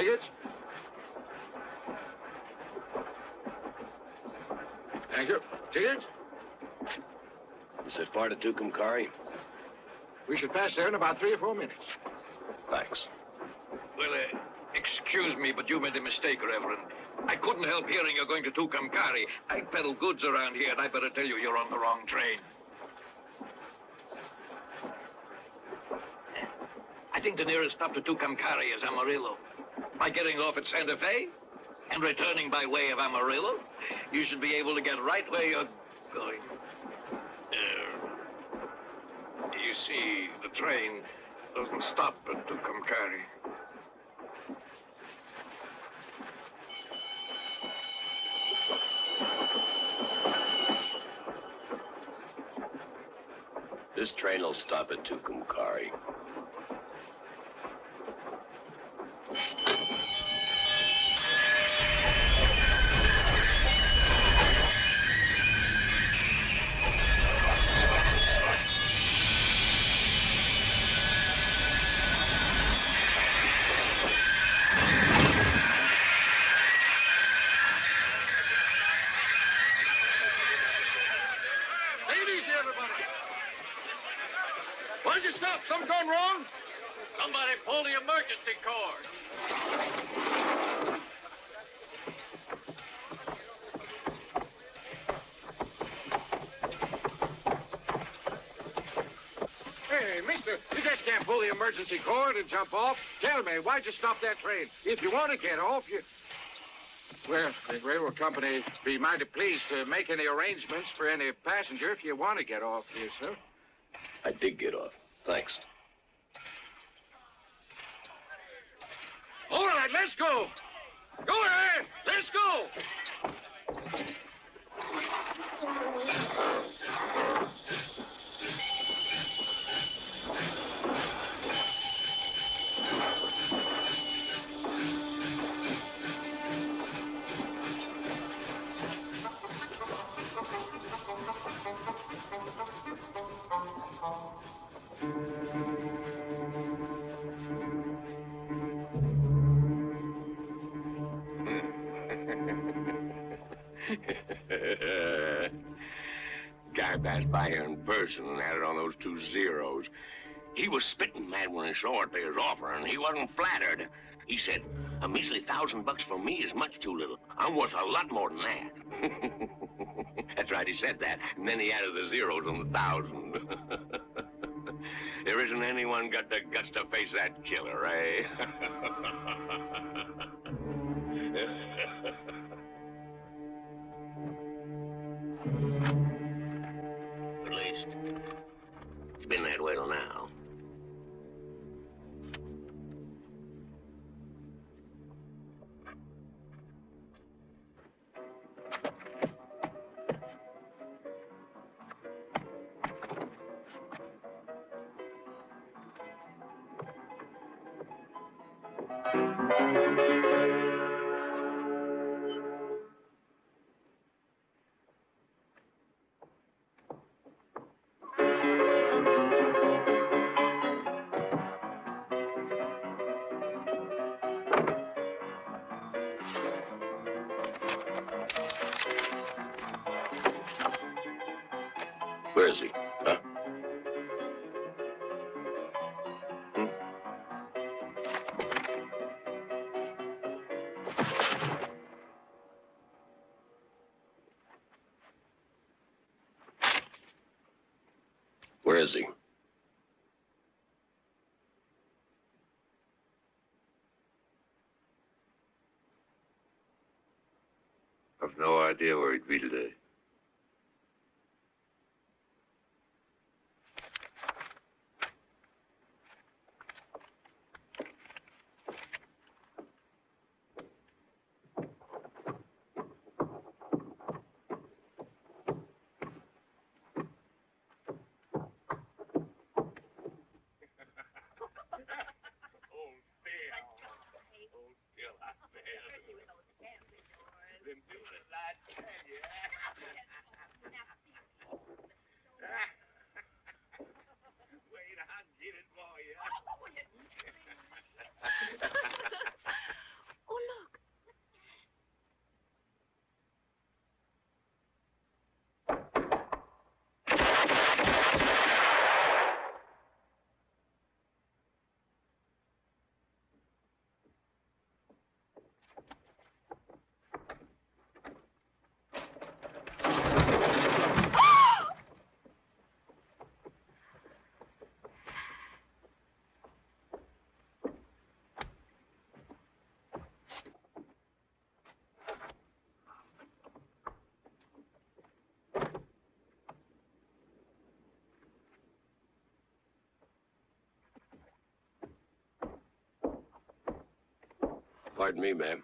Tickets? Thank you. Tickets? Is it far to Tucumcari? We should pass there in about 3 or 4 minutes. Thanks. Well, excuse me, but you made a mistake, Reverend. I couldn't help hearing you're going to Tucumcari. I peddle goods around here, and I better tell you you're on the wrong train. I think the nearest stop to Tucumcari is Amarillo. By getting off at Santa Fe and returning by way of Amarillo, you should be able to get right where you're going. You see, the train doesn't stop at Tucumcari. This train will stop at Tucumcari. Why'd you stop? Something gone wrong? Somebody pull the emergency cord. Hey, mister, you just can't pull the emergency cord and jump off. Tell me, why'd you stop that train? If you want to get off, you... Well, the railroad company be mighty pleased to make any arrangements for any passenger if you want to get off here, sir. I did get off. Thanks. All right, let's go. Go ahead. Let's go. Guy passed by here in person and added on those 2 zeros. He was spitting mad when he saw what they was offering. He wasn't flattered. He said, a measly $1,000 for me is much too little. I'm worth a lot more than that. That's right, he said that. And then he added the zeros on the 1,000. There isn't anyone got the guts to face that killer, eh? At least, it's been that way till now. Where is he? Huh? Where is he? I've no idea where he'd be today. Been doing it like 10 years. Pardon me, ma'am.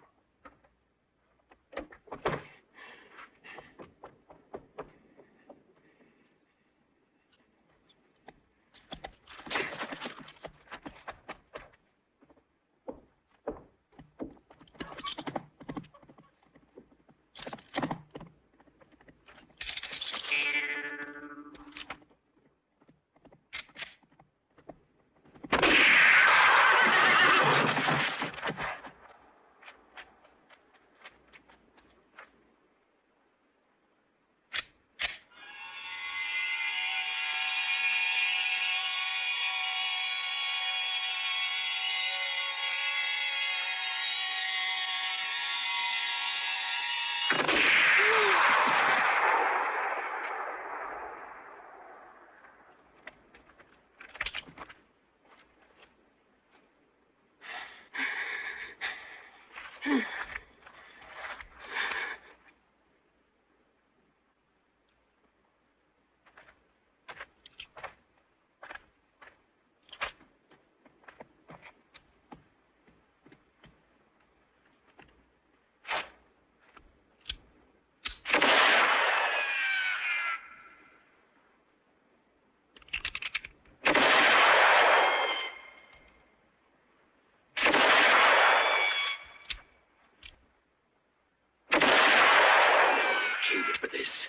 Cheated for this.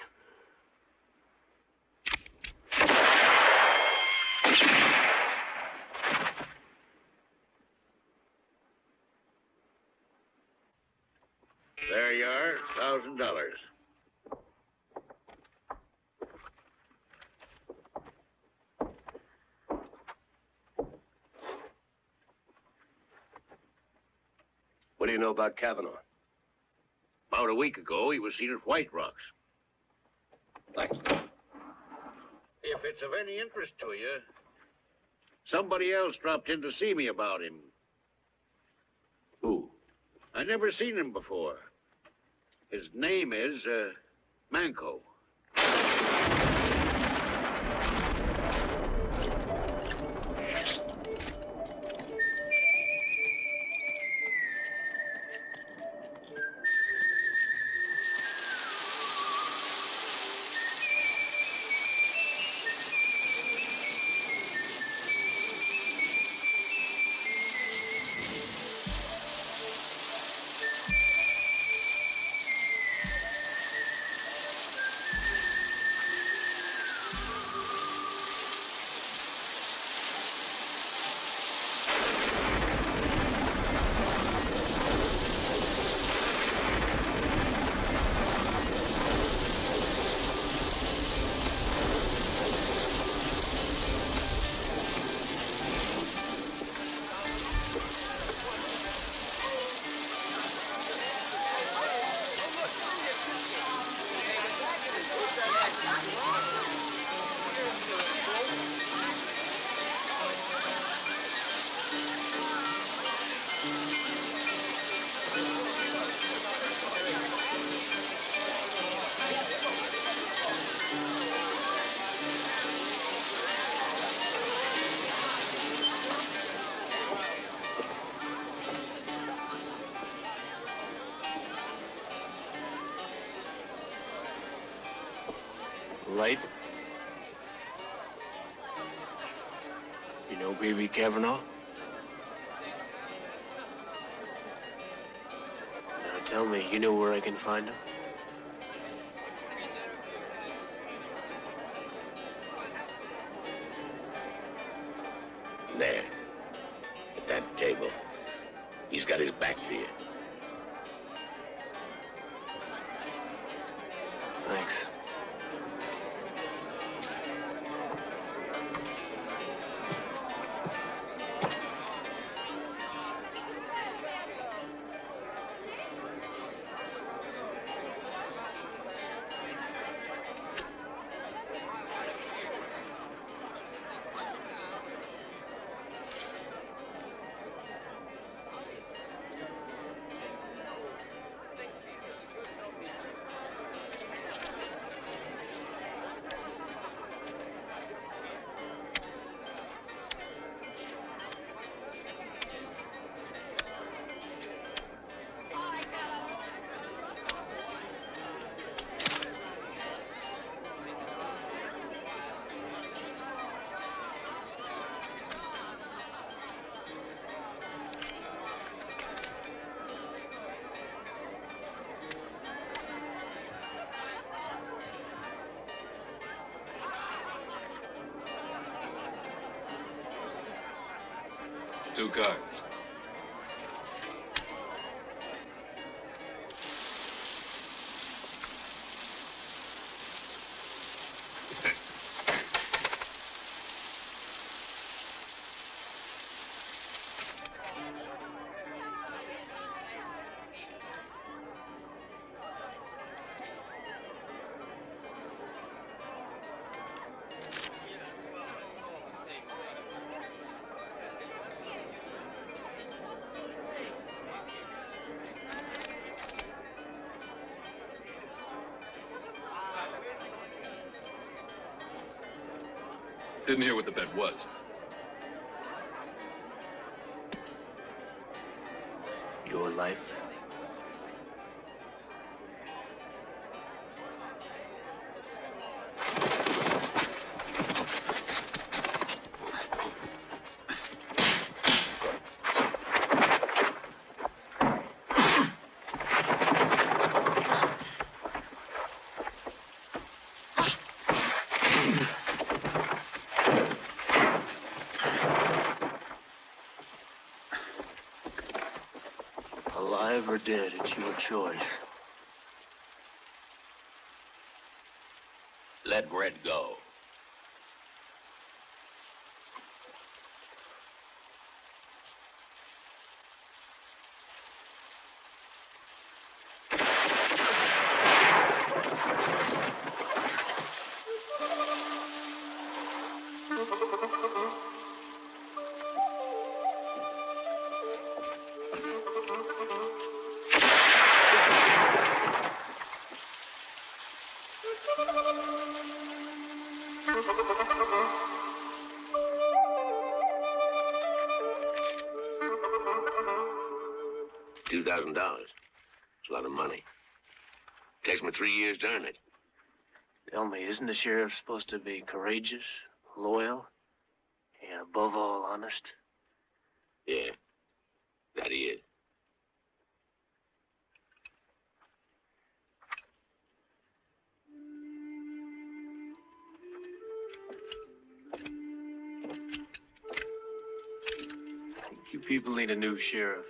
There you are, $1,000. What do you know about Kavanaugh? About a week ago, he was seen at White Rocks. Thanks. If it's of any interest to you, somebody else dropped in to see me about him. Who? I never seen him before. His name is, Manco. Right? You know Baby Kavanaugh? Now tell me, you know where I can find him? There. At that table. He's got his back to you. Thanks. 2 cards. Didn't hear what the bet was. Your life? Alive or dead, it's your choice. Let Red go. $2,000. It's a lot of money. Takes me 3 years to earn it. Tell me, isn't the sheriff supposed to be courageous, loyal, and above all, honest? Yeah, that he is. I think you people need a new sheriff.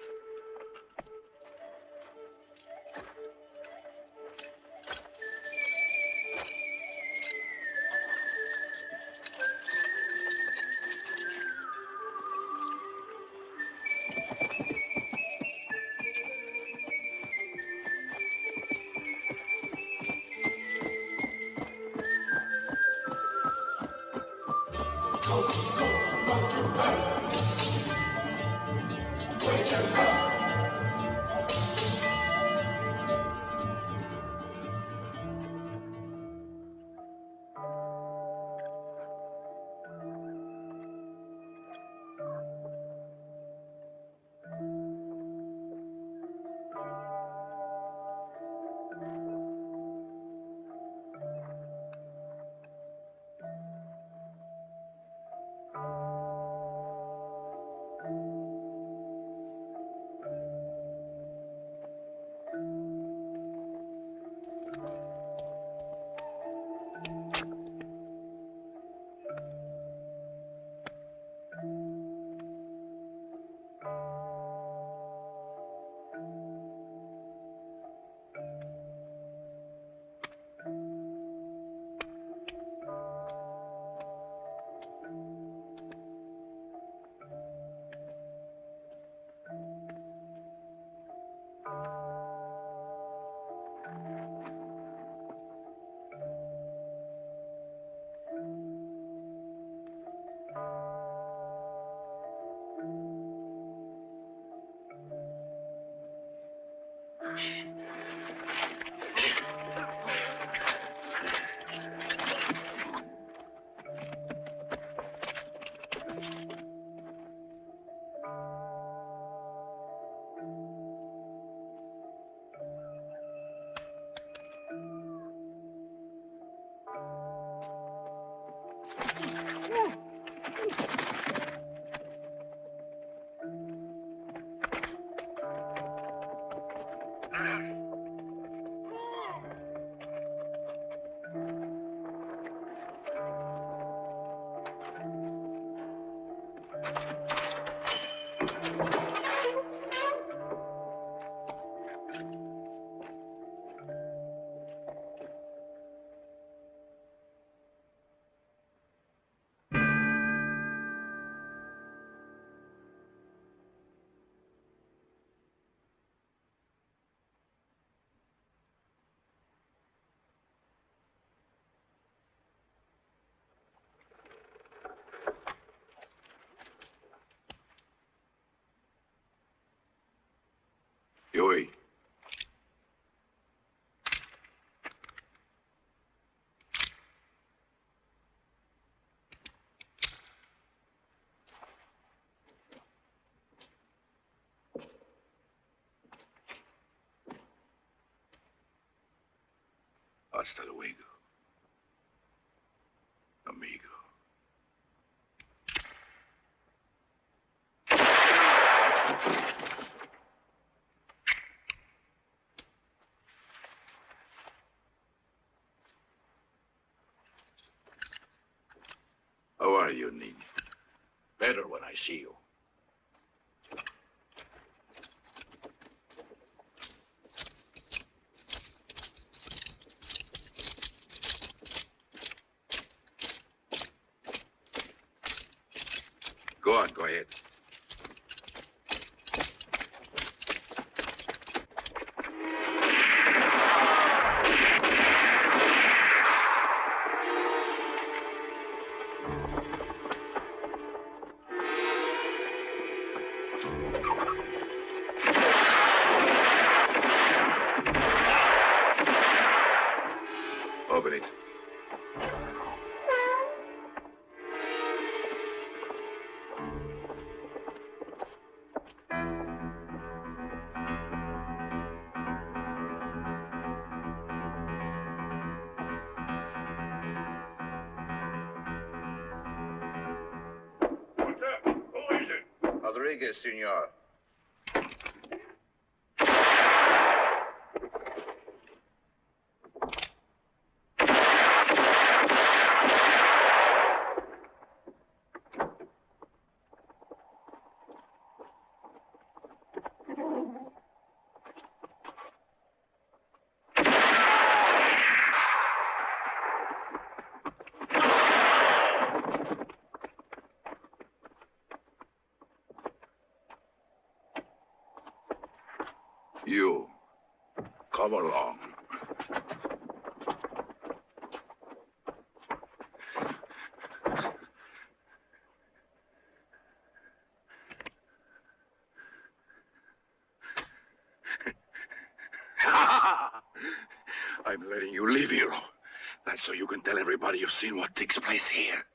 Hasta luego, amigo. How are you, Niño? Better when I see you. Go on, go ahead. Open it. Rodriguez, senor. You, come along. I'm letting you leave, hero. That's so you can tell everybody you've seen what takes place here.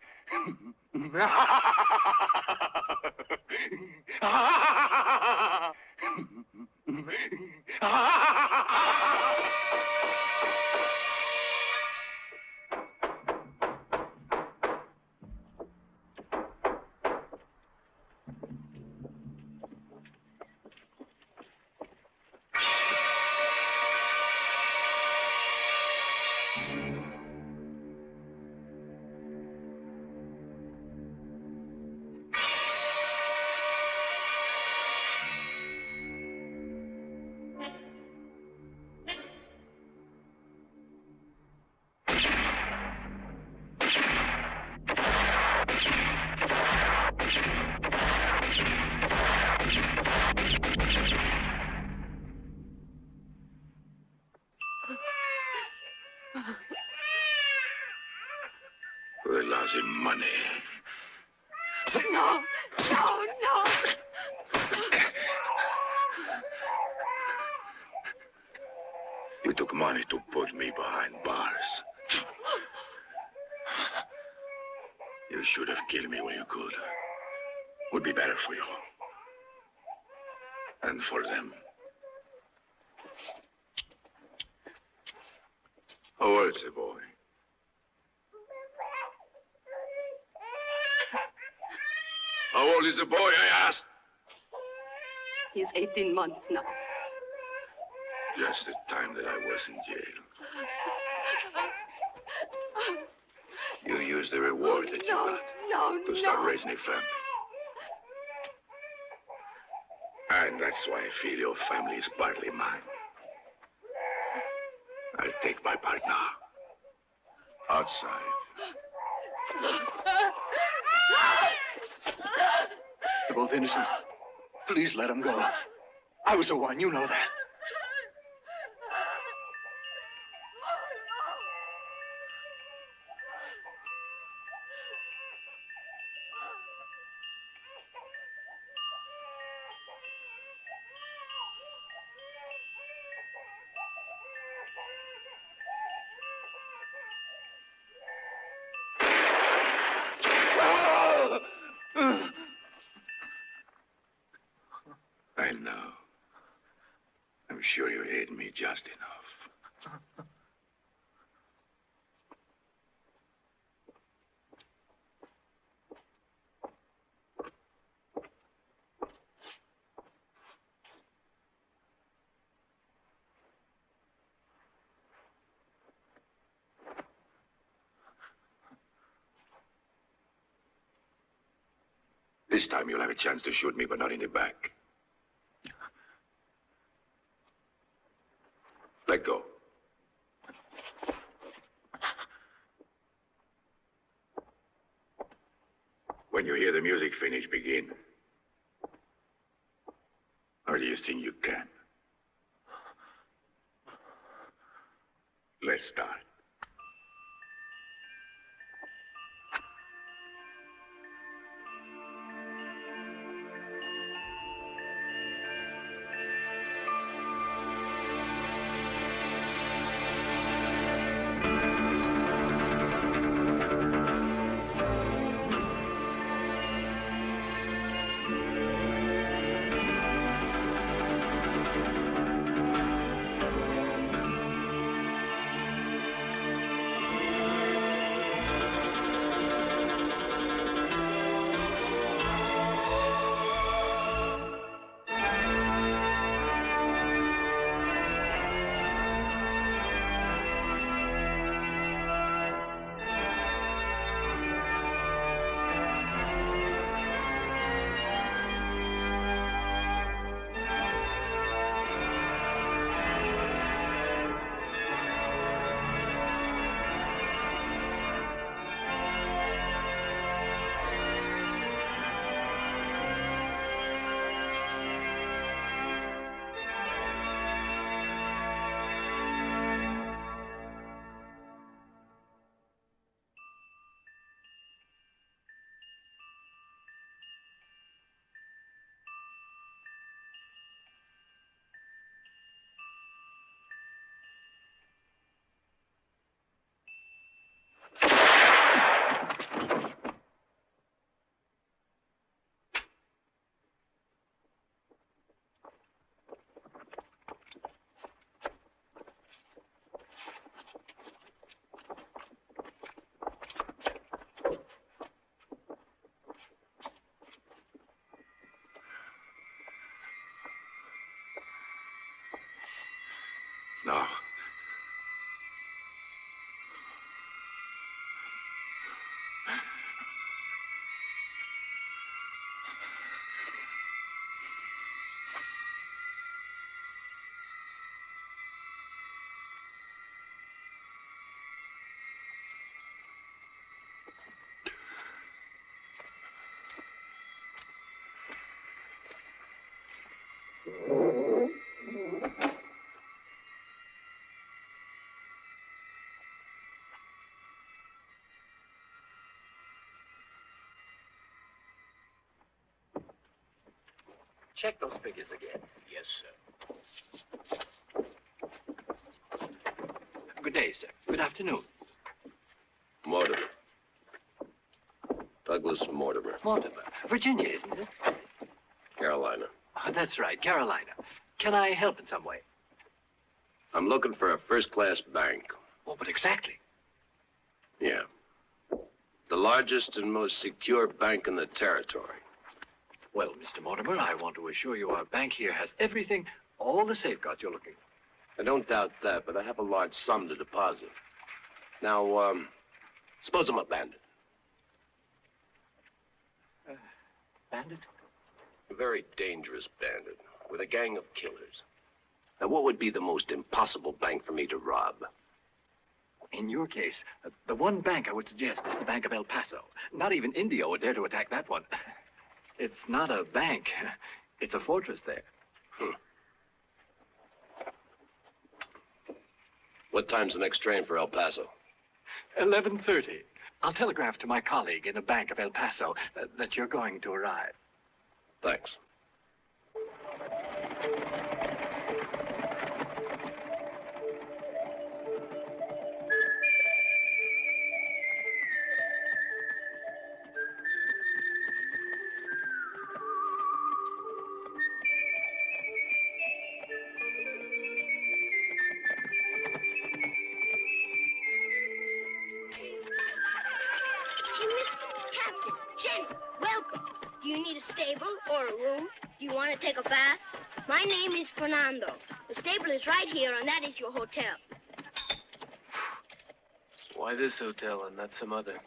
The lousy money. No, no, no. You took money to put me behind bars. You should have killed me when you could. Would be better for you. And for them. How old's the boy? How old is the boy, I asked? He's 18 months now. Just the time that I was in jail. You used the reward that you got to start raising a family. And that's why I feel your family is partly mine. I'll take my part now. Outside. They're both innocent. Please let them go. I was the one, you know that. I know. I'm sure you hate me just enough. This time you'll have a chance to shoot me, but not in the back. Let go. When you hear the music finish, begin. Or do you think you can? Let's start. No. Check those figures again. Yes, sir. Good day, sir. Good afternoon. Mortimer. Douglas Mortimer. Mortimer. Virginia, isn't it? Carolina. Oh, that's right, Carolina. Can I help in some way? I'm looking for a first-class bank. Oh, but exactly. Yeah. The largest and most secure bank in the territory. Well, Mr. Mortimer, I want to assure you our bank here has everything, all the safeguards you're looking for. I don't doubt that, but I have a large sum to deposit. Now, suppose I'm a bandit. Bandit? A very dangerous bandit with a gang of killers. Now, what would be the most impossible bank for me to rob? In your case, the one bank I would suggest is the Bank of El Paso. Not even India would dare to attack that one. It's not a bank. It's a fortress there. What time's the next train for El Paso? 11:30. I'll telegraph to my colleague in the Bank of El Paso that you're going to arrive. Thanks. Do you need a stable or a room? Do you want to take a bath? My name is Fernando. The stable is right here, and that is your hotel. Why this hotel and not some other?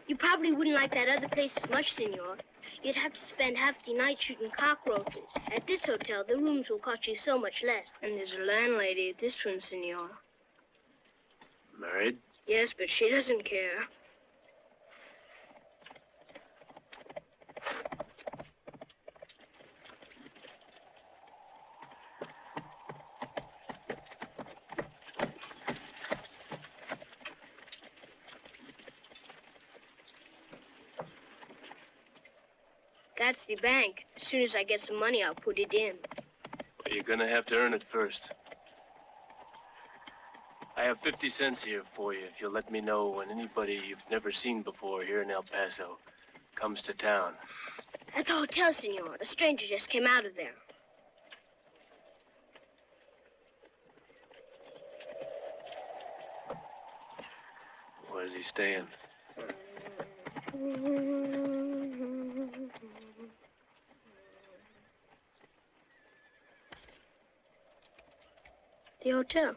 You probably wouldn't like that other place as much, senor. You'd have to spend half the night shooting cockroaches. At this hotel, the rooms will cost you so much less. And there's a landlady at this one, senor. Married? Yes, but she doesn't care. That's the bank. As soon as I get some money, I'll put it in. Well, you're gonna have to earn it first. I have 50 cents here for you if you'll let me know when anybody you've never seen before here in El Paso comes to town. At the hotel, senor. A stranger just came out of there. Where's he staying? The hotel.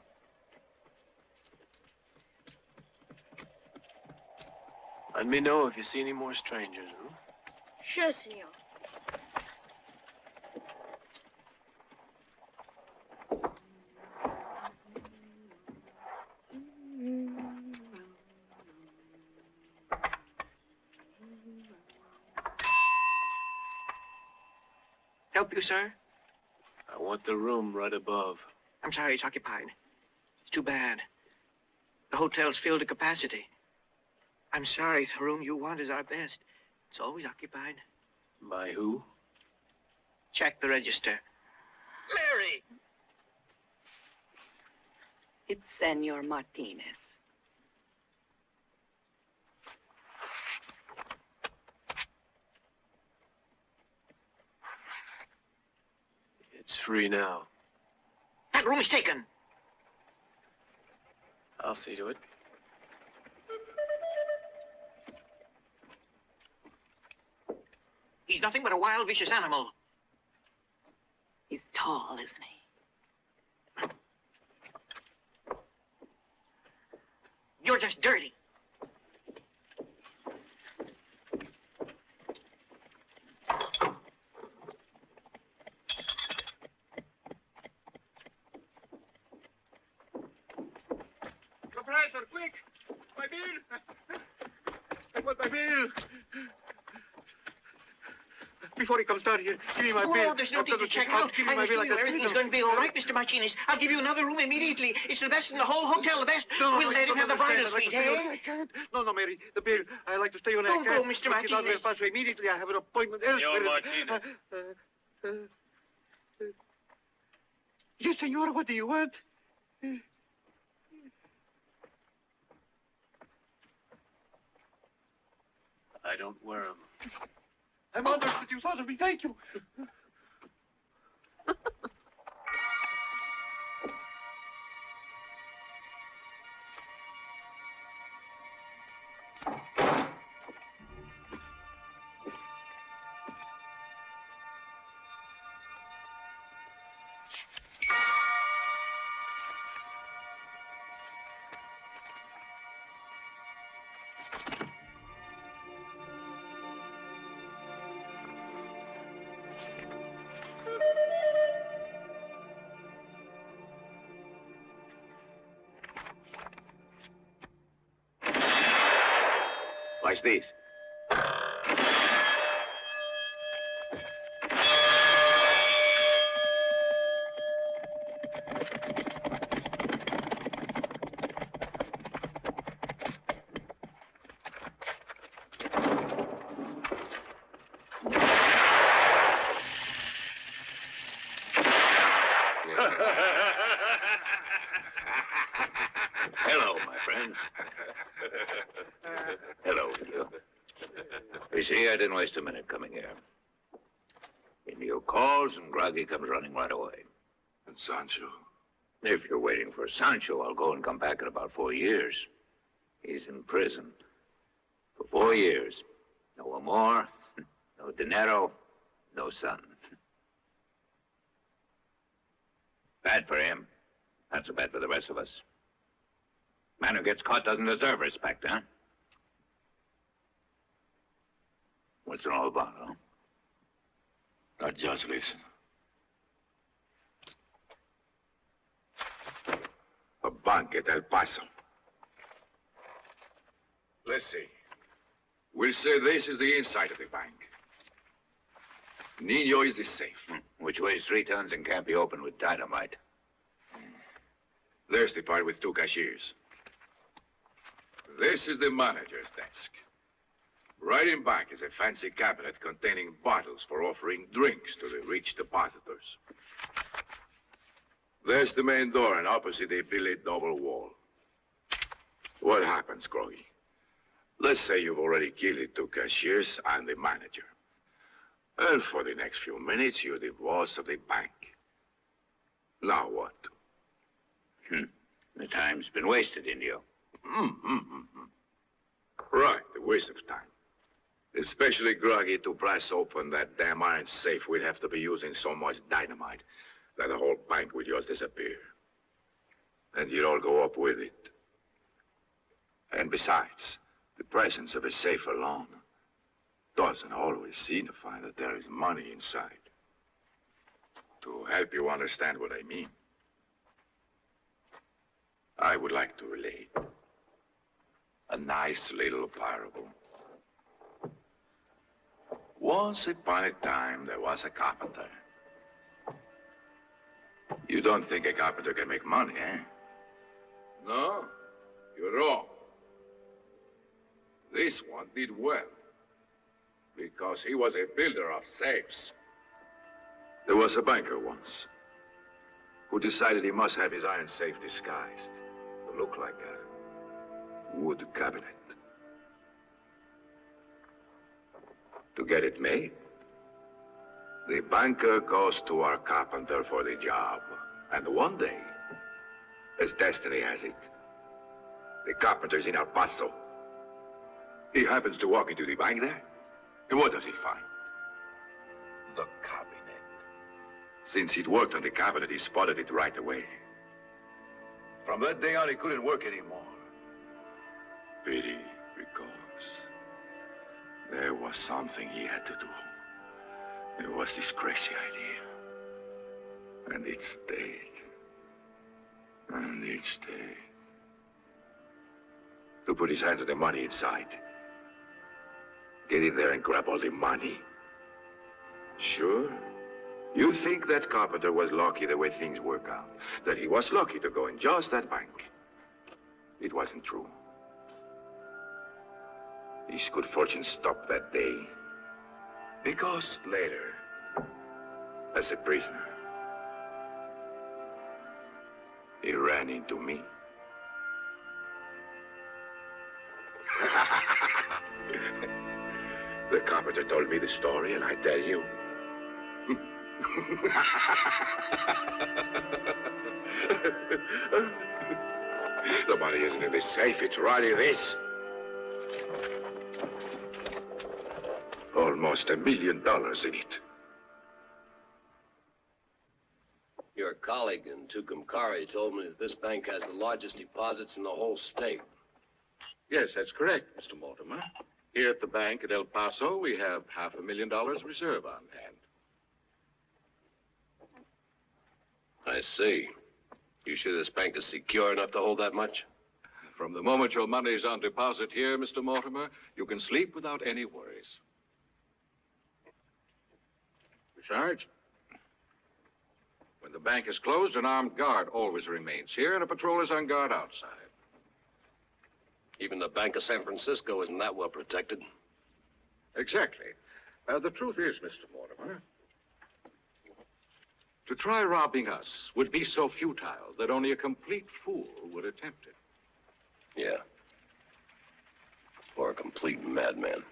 Let me know if you see any more strangers, huh? Sure, senor. Help you, sir? I want the room right above. I'm sorry, it's occupied. It's too bad. The hotel's filled to capacity. I'm sorry, the room you want is our best. It's always occupied. By who? Check the register. Mary! It's Senor Martinez. It's free now. That room is taken. I'll see to it. He's nothing but a wild, vicious animal. He's tall, isn't he? You're just dirty. Proprietor, quick! My bill! I want my bill! Before he comes down here, give me my bill. Oh, there's no need to check out. Give me I my bill. assure you everything's going to be all right, Mr. Martinez. I'll give you another room immediately. It's the best in the whole hotel, the best. We'll let him have the bridal suite, eh? I can't. No, Mary, the bill. I like to stay on. Don't go, Mr. Martinez. Get out of El Paso immediately. I have an appointment elsewhere. Martinez. Yes, senor, what do you want? I don't wear them. I'm honored that you thought of me. Thank you. Watch this. Hello, my friends. Hello, you. You see, I didn't waste a minute coming here. Indio calls, and Groggy comes running right away. And Sancho? If you're waiting for Sancho, I'll go and come back in about 4 years. He's in prison. For 4 years. No amor, no dinero, no son. Bad for him. Not so bad for the rest of us. Man who gets caught doesn't deserve respect, huh? What's it all about, huh? Now, just listen. A bank at El Paso. Let's see. We'll say this is the inside of the bank. Nino is the safe. Which weighs 3 tons and can't be opened with dynamite. There's the part with 2 cashiers. This is the manager's desk. Right in back is a fancy cabinet containing bottles for offering drinks to the rich depositors. There's the main door, and opposite a billet double wall. What happens, Groggy? Let's say you've already killed the 2 cashiers and the manager. And for the next few minutes, you're the boss of the bank. Now what? The time's been wasted, Indio. Right, the waste of time. Especially Groggy to press open that damn iron safe. We'd have to be using so much dynamite that the whole bank would just disappear. And you'd all go up with it. And besides, the presence of a safe alone doesn't always signify that there is money inside. To help you understand what I mean, I would like to relate a nice little parable. Once upon a time, there was a carpenter. You don't think a carpenter can make money, eh? No, you're wrong. This one did well, because he was a builder of safes. There was a banker once who decided he must have his iron safe disguised to look like a wood cabinet. To get it made, the banker goes to our carpenter for the job. And one day, as destiny has it, the carpenter's in El Paso. He happens to walk into the bank there. And what does he find? The cabinet. Since he'd worked on the cabinet, he spotted it right away. From that day on, he couldn't work anymore. Pity, because there was something he had to do. It was this crazy idea. And it stayed. And it stayed. To put his hands on the money inside. Get in there and grab all the money. Sure. You think that carpenter was lucky the way things work out. That he was lucky to go in just that bank. It wasn't true. His good fortune stopped that day. Because later, as a prisoner, he ran into me. The carpenter told me the story, and I tell you. The money isn't in the safe, it's right in this. Almost $1 million in it. Your colleague in Tucumcari told me that this bank has the largest deposits in the whole state. Yes, that's correct, Mr. Mortimer. Here at the bank at El Paso, we have $500,000 reserve on hand. I see. You sure this bank is secure enough to hold that much? From the moment your money's on deposit here, Mr. Mortimer, you can sleep without any worries. Besides, when the bank is closed, an armed guard always remains here, and a patrol is on guard outside. Even the Bank of San Francisco isn't that well protected. Exactly. The truth is, Mr. Mortimer, to try robbing us would be so futile that only a complete fool would attempt it. Yeah. Or a complete madman.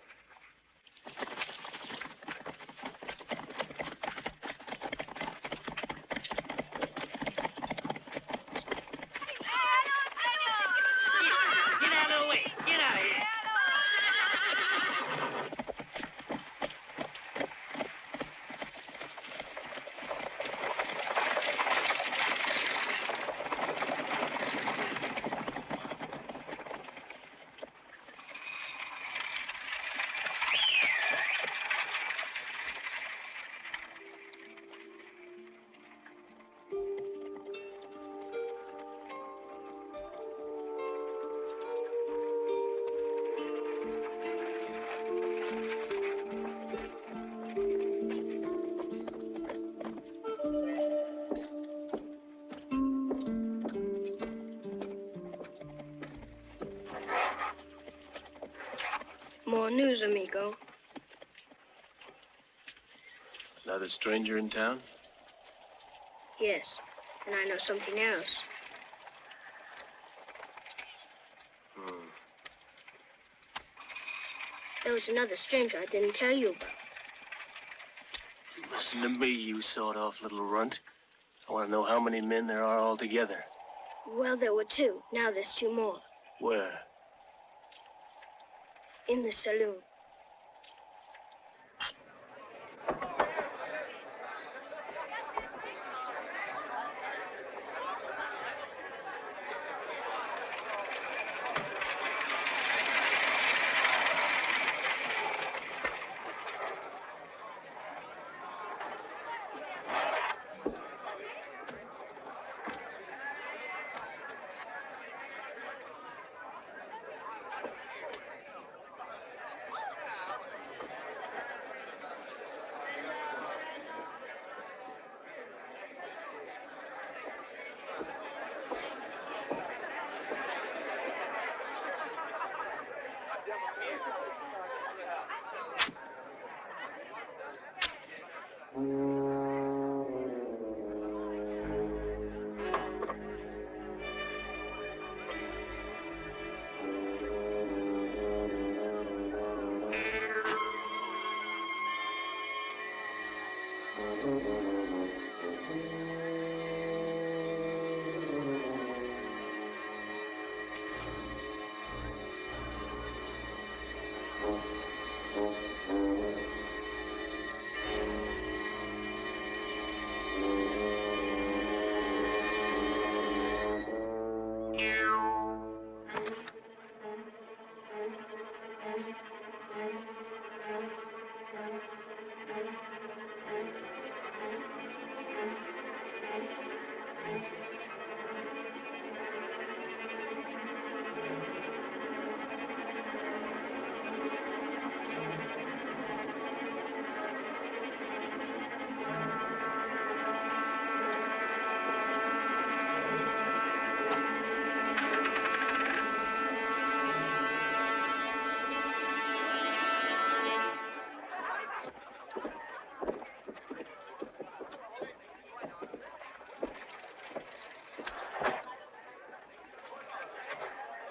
Get out of the way. Get out of here. More news, amigo. Another stranger in town? Yes, and I know something else. There was another stranger I didn't tell you about. Listen to me, you sawed-off little runt. I want to know how many men there are altogether. Well, there were 2. Now there's 2 more. Where? In the saloon.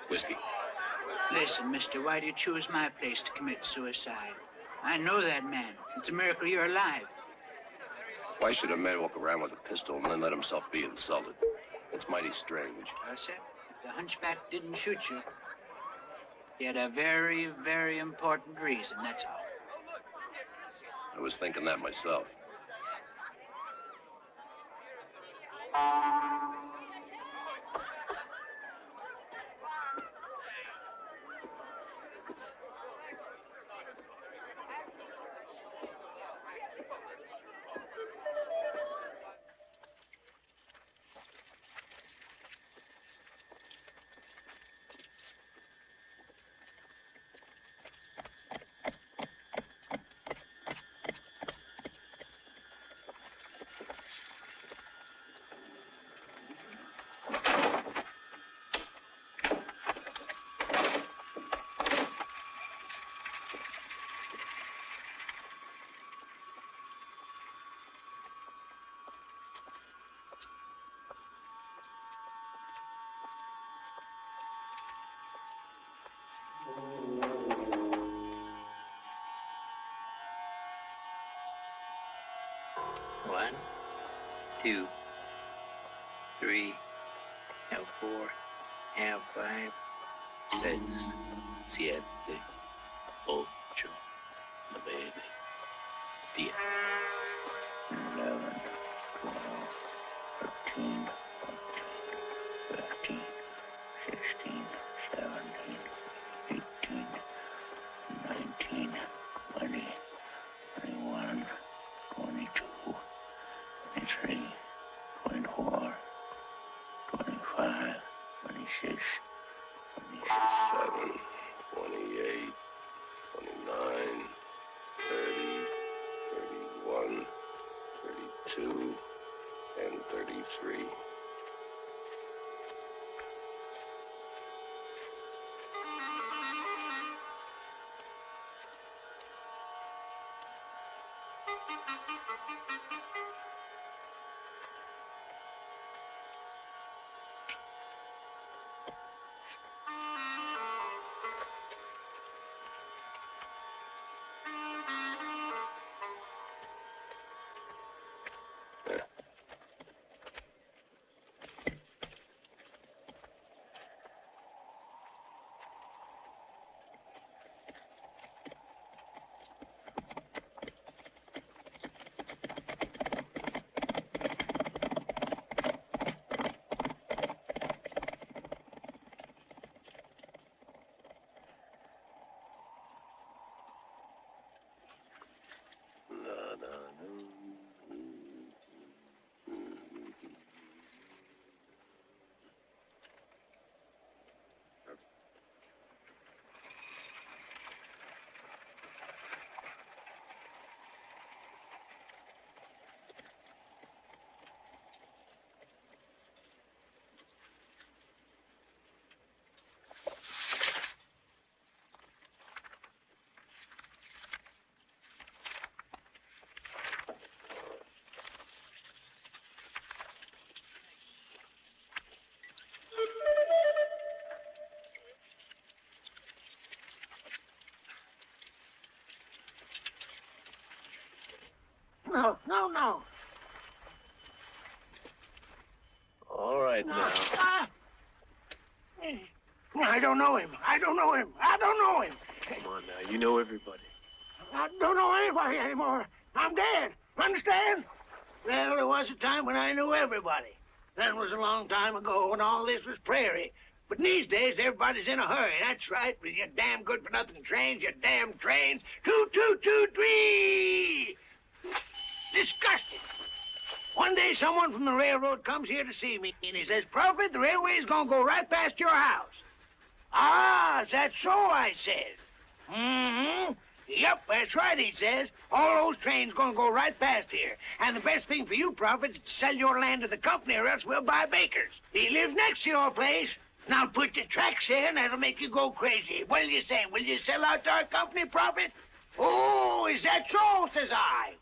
Whiskey. Listen, mister, why do you choose my place to commit suicide? I know that man. It's a miracle you're alive. Why should a man walk around with a pistol and then let himself be insulted? It's mighty strange. Well, sir, if the hunchback didn't shoot you, he had a very, very important reason, that's all. I was thinking that myself. One, two, three, now 4, now 5, 6, 7, 8, 9, 10, 11, 12, 13, 14, 15, 16, 17, 18, 19, 20, 21, 22, 23, 24, 25, 26, 27, 28, 29, 30, 31, 32, and 33. No, no, no. All right now. I don't know him. I don't know him. I don't know him. Come on now. You know everybody. I don't know anybody anymore. I'm dead. Understand? Well, there was a time when I knew everybody. That was a long time ago when all this was prairie. But these days, everybody's in a hurry. That's right. With your damn good-for-nothing trains, your damn trains. 2-2-2-3! Disgusting. One day, someone from the railroad comes here to see me, and he says, Prophet, the railway's gonna go right past your house. Ah, is that so? I says. Mm-hmm. Yep, that's right, he says. All those trains gonna go right past here. And the best thing for you, Prophet, is to sell your land to the company, or else we'll buy Baker's. He lives next to your place. Now put the tracks in, that'll make you go crazy. What'll you say? Will you sell out to our company, Prophet? Oh, is that so? Says I.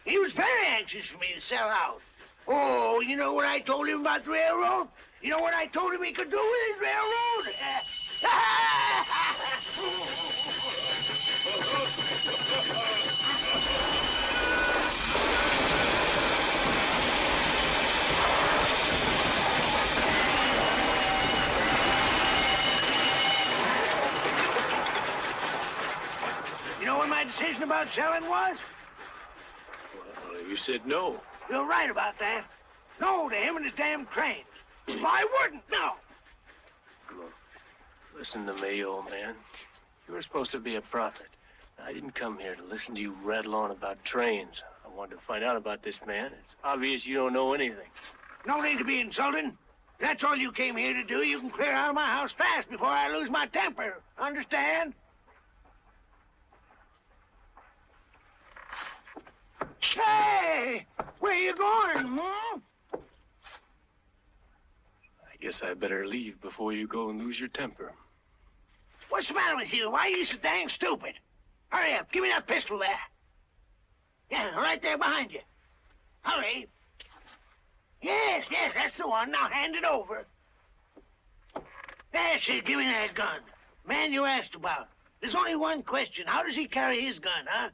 He was very anxious for me to sell out. Oh, you know what I told him about the railroad? You know what I told him he could do with his railroad? You know what my decision about selling was? Well, you said no. You're right about that. No to him and his damn trains. I wouldn't, no. Look, listen to me, old man. You were supposed to be a prophet. I didn't come here to listen to you rattle on about trains. I wanted to find out about this man. It's obvious you don't know anything. No need to be insulting. If that's all you came here to do, you can clear out of my house fast before I lose my temper. Understand? Hey! Where you going, huh? I guess I better leave before you go and lose your temper. What's the matter with you? Why are you so dang stupid? Hurry up. Give me that pistol there. Yeah, right there behind you. Hurry. Yes, that's the one. Now hand it over. That's it. Give me that gun. Man you asked about. There's only one question. How does he carry his gun, huh?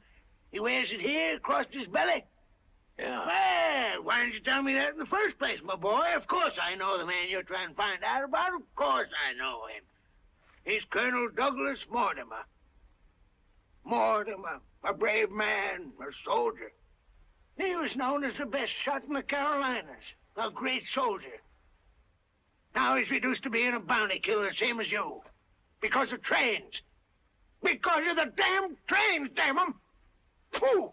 He wears it here across his belly? Yeah. Well, why didn't you tell me that in the first place, my boy? Of course I know the man you're trying to find out about. Of course I know him. He's Colonel Douglas Mortimer. Mortimer, a brave man, a soldier. He was known as the best shot in the Carolinas, a great soldier. Now he's reduced to being a bounty killer, same as you. Because of trains. Because of the damn trains, damn 'em! Ooh!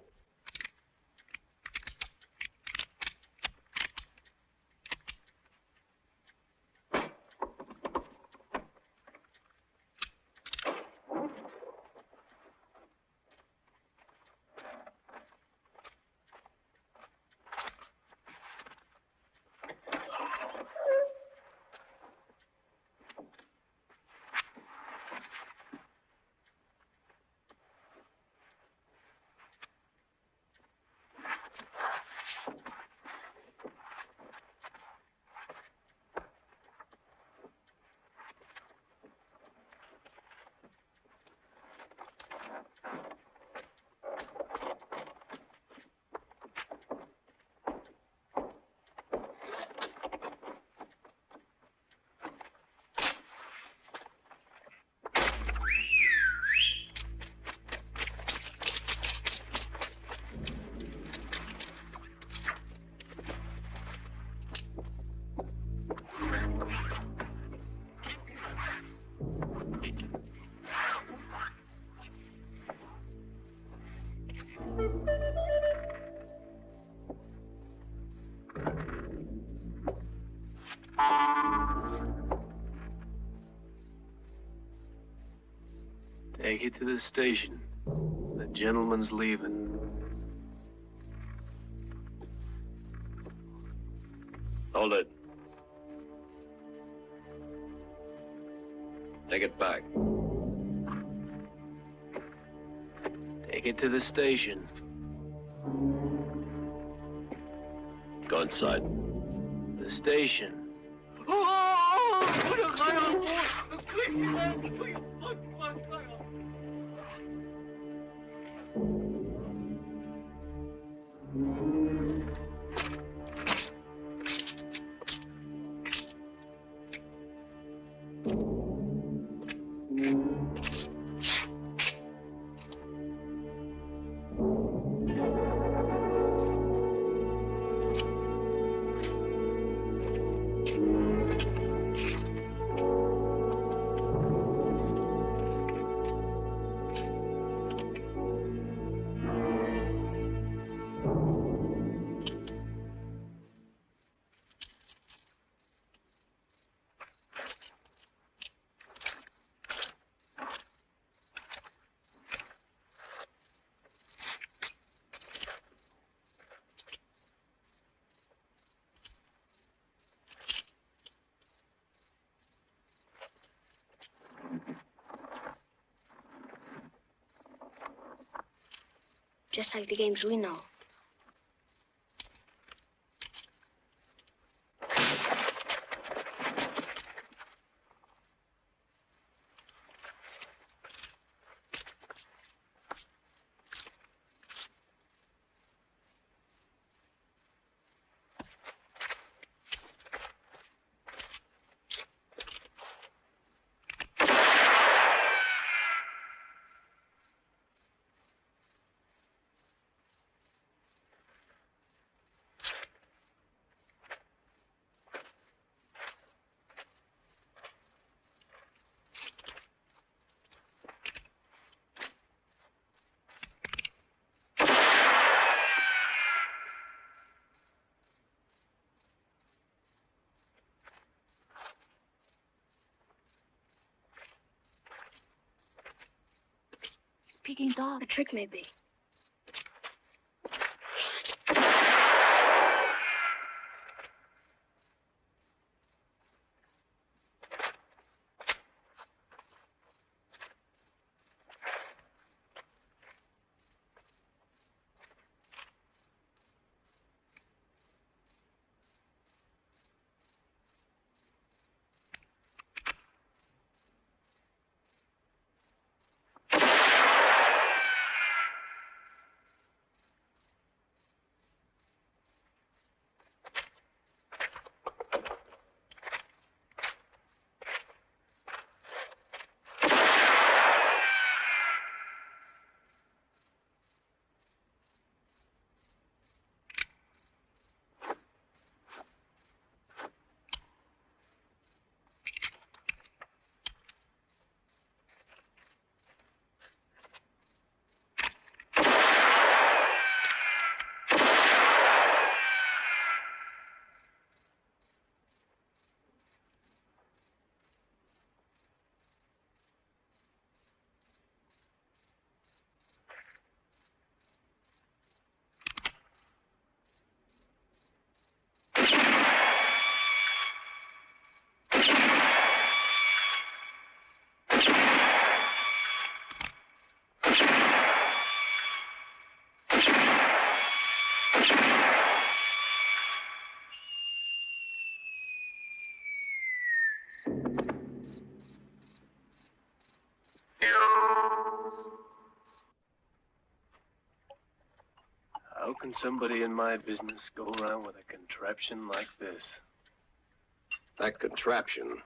Take it to the station. The gentleman's leaving. Hold it. Take it back. Take it to the station. Go inside. The station. Just like the games we know. Peking dog. A trick, maybe. How can somebody in my business go around with a contraption like this? That contraption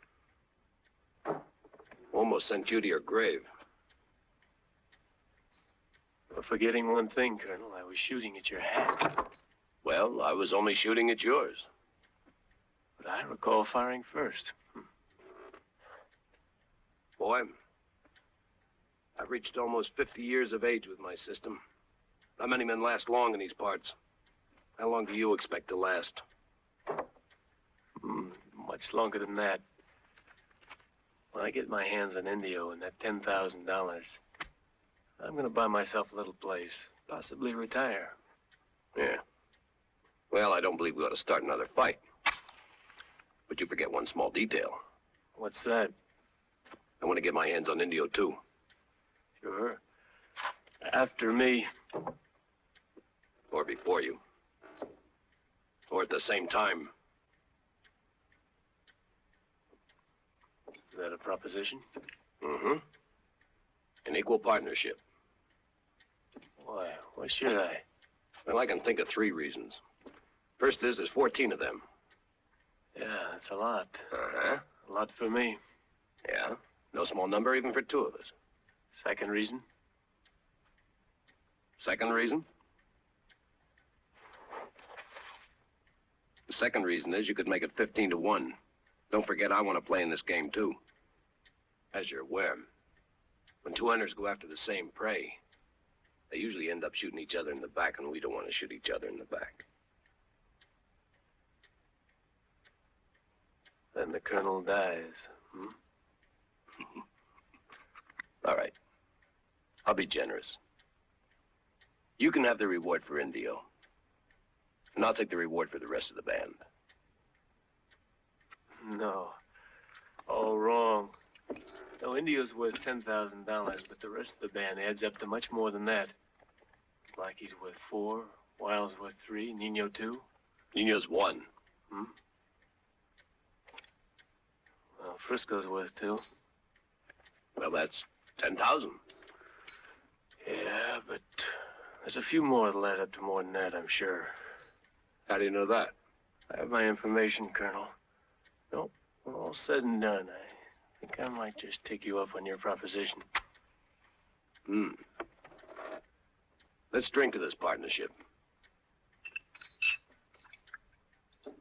almost sent you to your grave. You're forgetting one thing, Colonel. I was shooting at your hat. Well, I was only shooting at yours. But I recall firing first. Boy, I've reached almost 50 years of age with my system. Not many men last long in these parts. How long do you expect to last? Much longer than that. When I get my hands on Indio and that $10,000, I'm going to buy myself a little place, possibly retire. Yeah. Well, I don't believe we ought to start another fight. But you forget one small detail. What's that? I want to get my hands on Indio, too. Sure. After me. Or before you. Or at the same time. Is that a proposition? Mm-hmm. An equal partnership. Why? Why should I? Well, I can think of 3 reasons. First is, there's 14 of them. Yeah, that's a lot. Uh-huh. A lot for me. Yeah. No small number even for 2 of us. Second reason? Second reason? The second reason is you could make it 15 to 1. Don't forget, I want to play in this game, too. As you're aware, when 2 hunters go after the same prey, they usually end up shooting each other in the back, and we don't want to shoot each other in the back. Then the colonel dies, hmm? All right. I'll be generous. You can have the reward for Indio. And I'll take the reward for the rest of the band. No. All wrong. No, Indio's worth $10,000, but the rest of the band adds up to much more than that. Blackie's worth 4, Wild's worth 3, Nino 2. Nino's 1. Hmm? Well, Frisco's worth 2. Well, that's 10,000. Yeah, but there's a few more that'll add up to more than that, I'm sure. How do you know that? I have my information, Colonel. No, when all said and done, I think I might just take you up on your proposition. Hmm. Let's drink to this partnership. To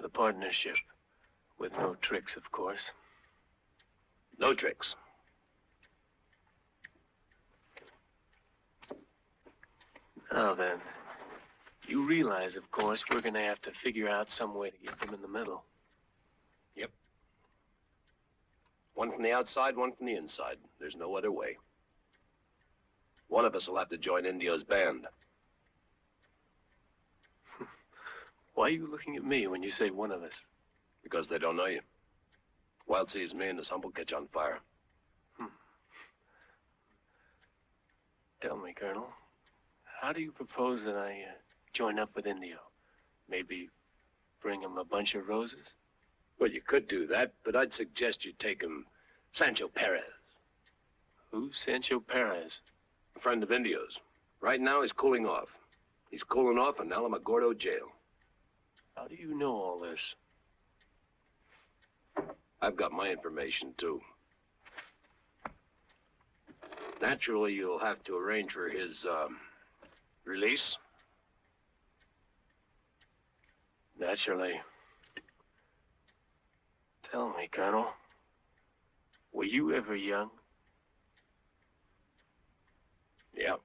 the partnership. With no tricks, of course. No tricks. Now then, you realize, of course, we're going to have to figure out some way to get them in the middle. Yep. One from the outside, one from the inside. There's no other way. One of us will have to join Indio's band. Why are you looking at me when you say one of us? Because they don't know you. Wild sees me and his humble catch on fire. Tell me, Colonel, how do you propose that I join up with Indio? Maybe bring him a bunch of roses? Well, you could do that, but I'd suggest you take him Sancho Perez. Who's Sancho Perez? A friend of Indio's. Right now, he's cooling off. He's cooling off in Alamogordo jail. How do you know all this? I've got my information, too. Naturally, you'll have to arrange for his, release. Naturally. Tell me, Colonel, were you ever young? Yeah.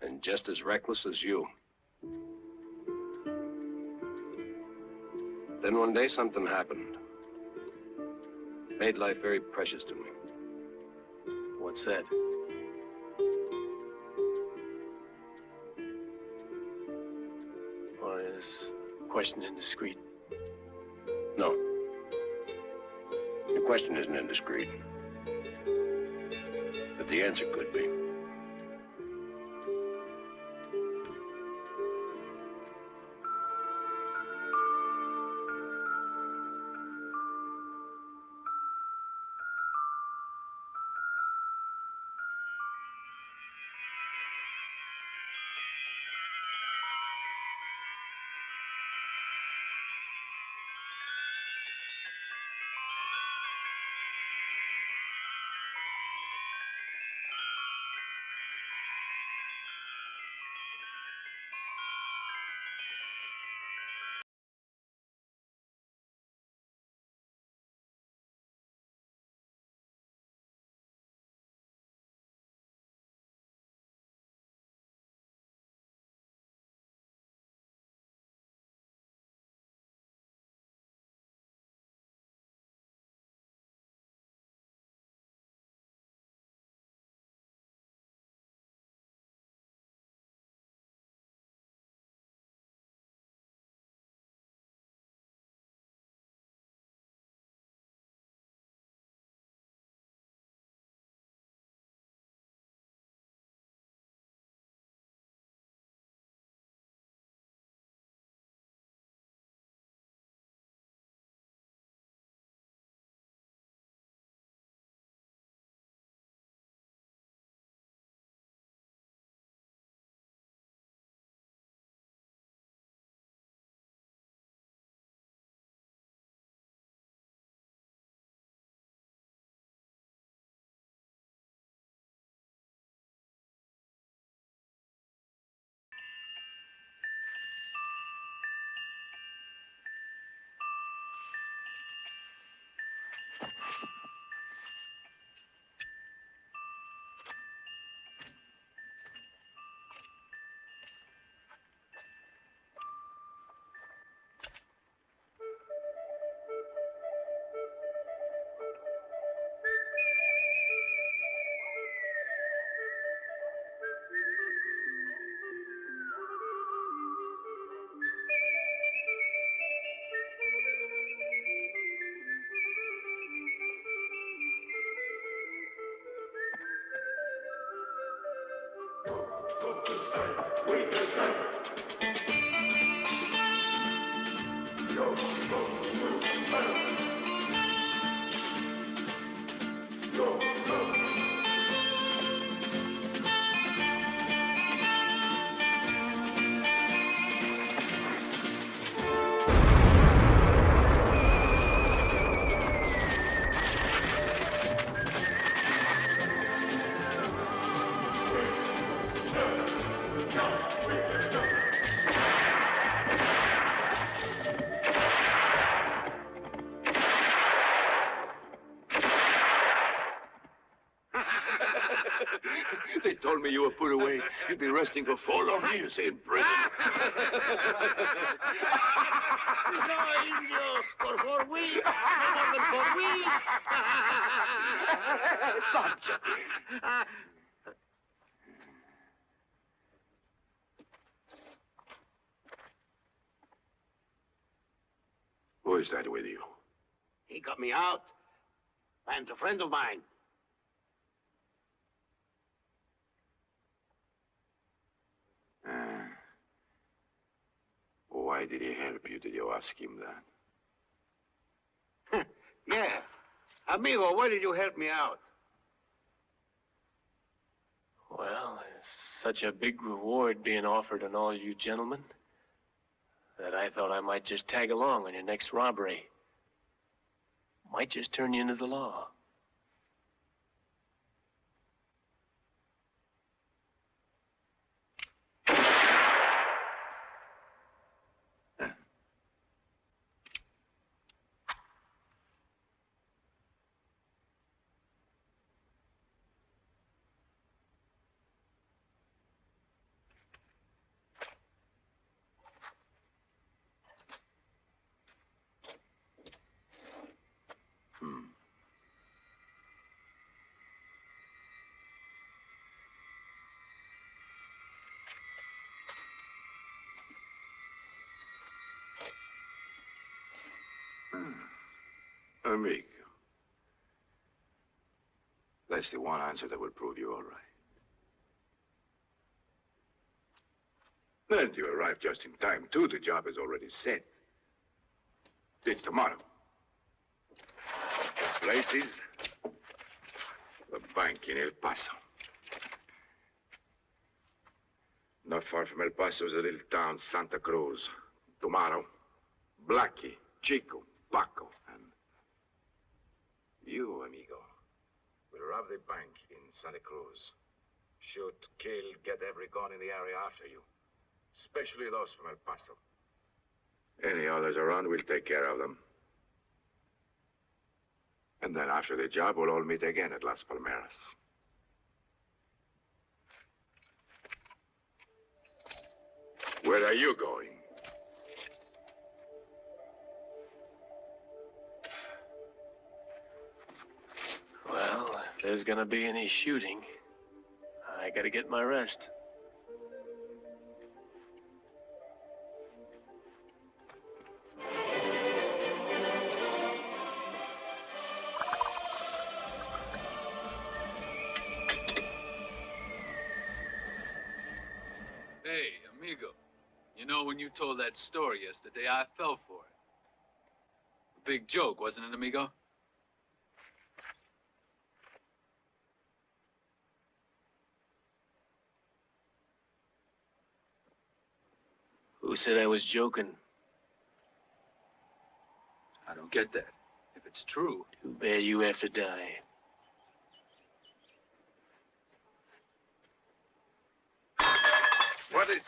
And just as reckless as you. Then one day, something happened. Made life very precious to me. What's that? Or is the question indiscreet? No. Your question isn't indiscreet. But the answer could be. They told me you were put away. You'd be resting for 4 long years in prison. No, Indio, for 4 weeks. No more than 4 weeks. Sancho. Who is that with you? He got me out. And a friend of mine. Why did he help you? Did you ask him that? Yeah. Amigo, why did you help me out? Well, there's such a big reward being offered on all you gentlemen that I thought I might just tag along on your next robbery. Might just turn you into the law. Amigo. That's the one answer that will prove you all right. And you arrived just in time, too. The job is already set. It's tomorrow. The place is the bank in El Paso. Not far from El Paso is a little town, Santa Cruz. Tomorrow, Blackie, Chico, Paco, and you, amigo, will rob the bank in Santa Cruz. Shoot, kill, get every gun in the area after you. Especially those from El Paso. Any others around, we'll take care of them. And then after the job, we'll all meet again at Las Palmeras. Where are you going? Well, if there's gonna be any shooting, I gotta get my rest. Hey, amigo. You know, when you told that story yesterday, I fell for it. A big joke, wasn't it, amigo? Who said I was joking? I don't get that. If it's true... Too bad you have to die. What is...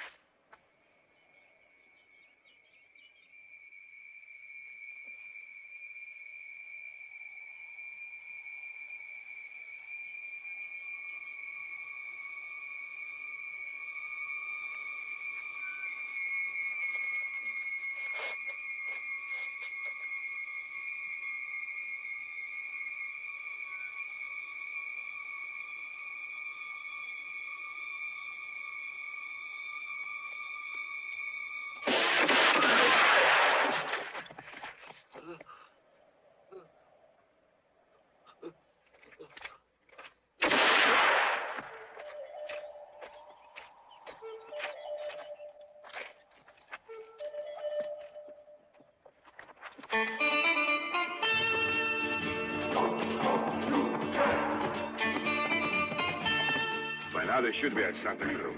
Now they should be at Santa Cruz.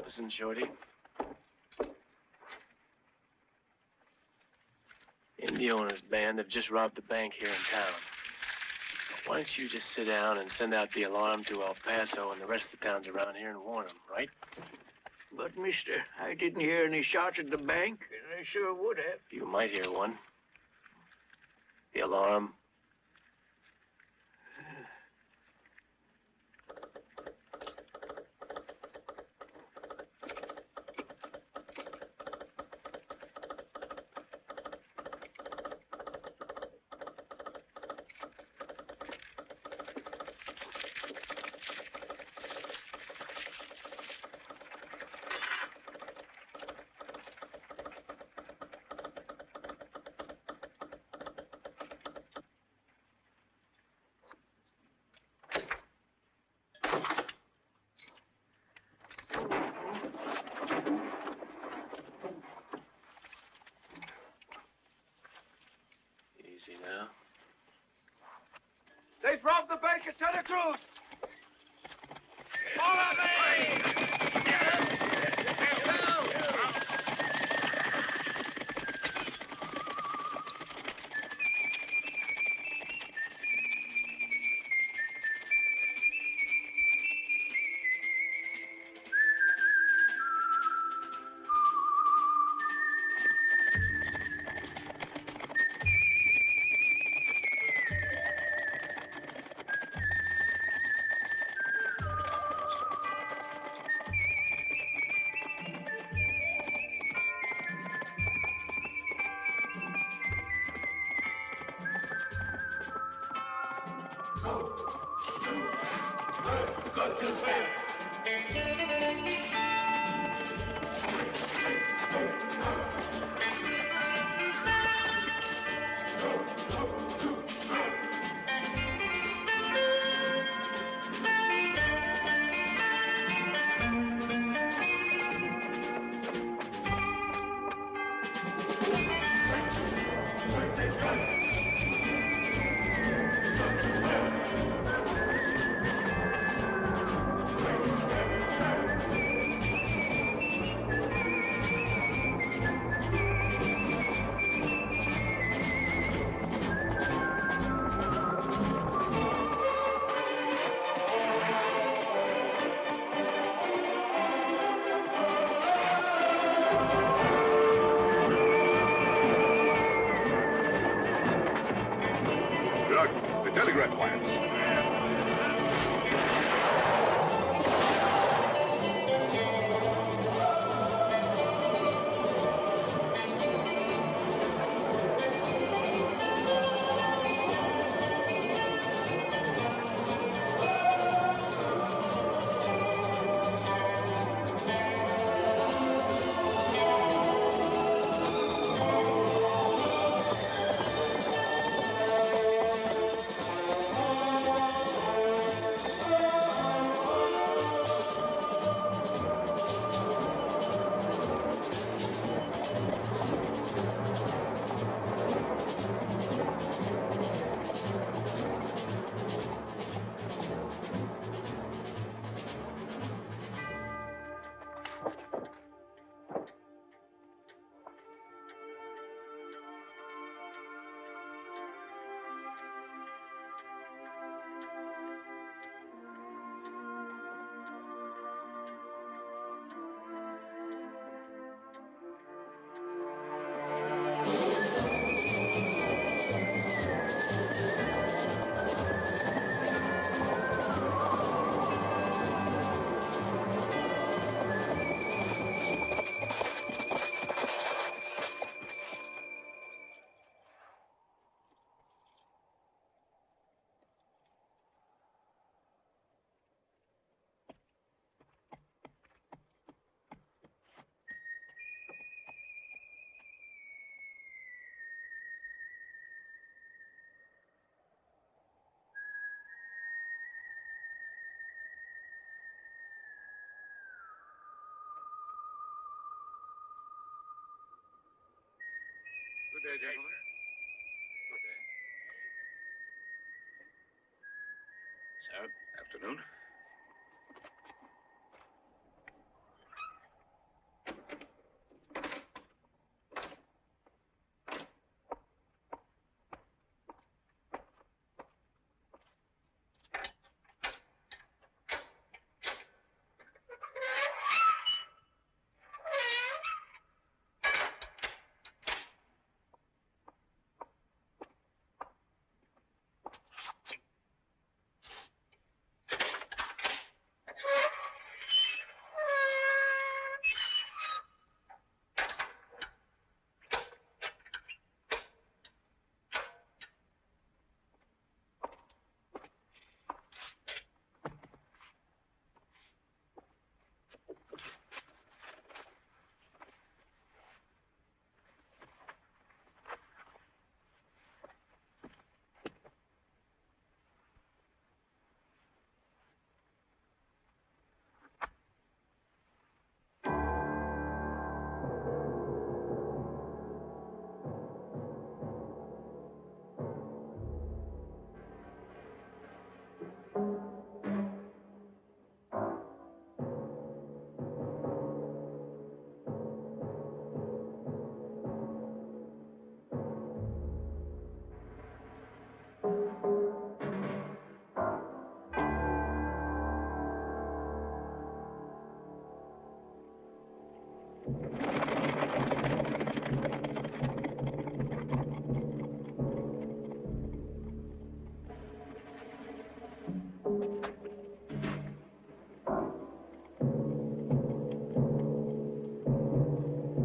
Listen, Shorty. Indio and his band have just robbed a bank here in town. Why don't you just sit down and send out the alarm to El Paso and the rest of the towns around here and warn them, right? But, mister, I didn't hear any shots at the bank, and I sure would have. You might hear one. The alarm. Easy now. They've robbed the bank at Santa Cruz. Follow me! Telegraph wires. Good day, gentlemen. Good day. Sir? Afternoon.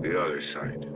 The other side.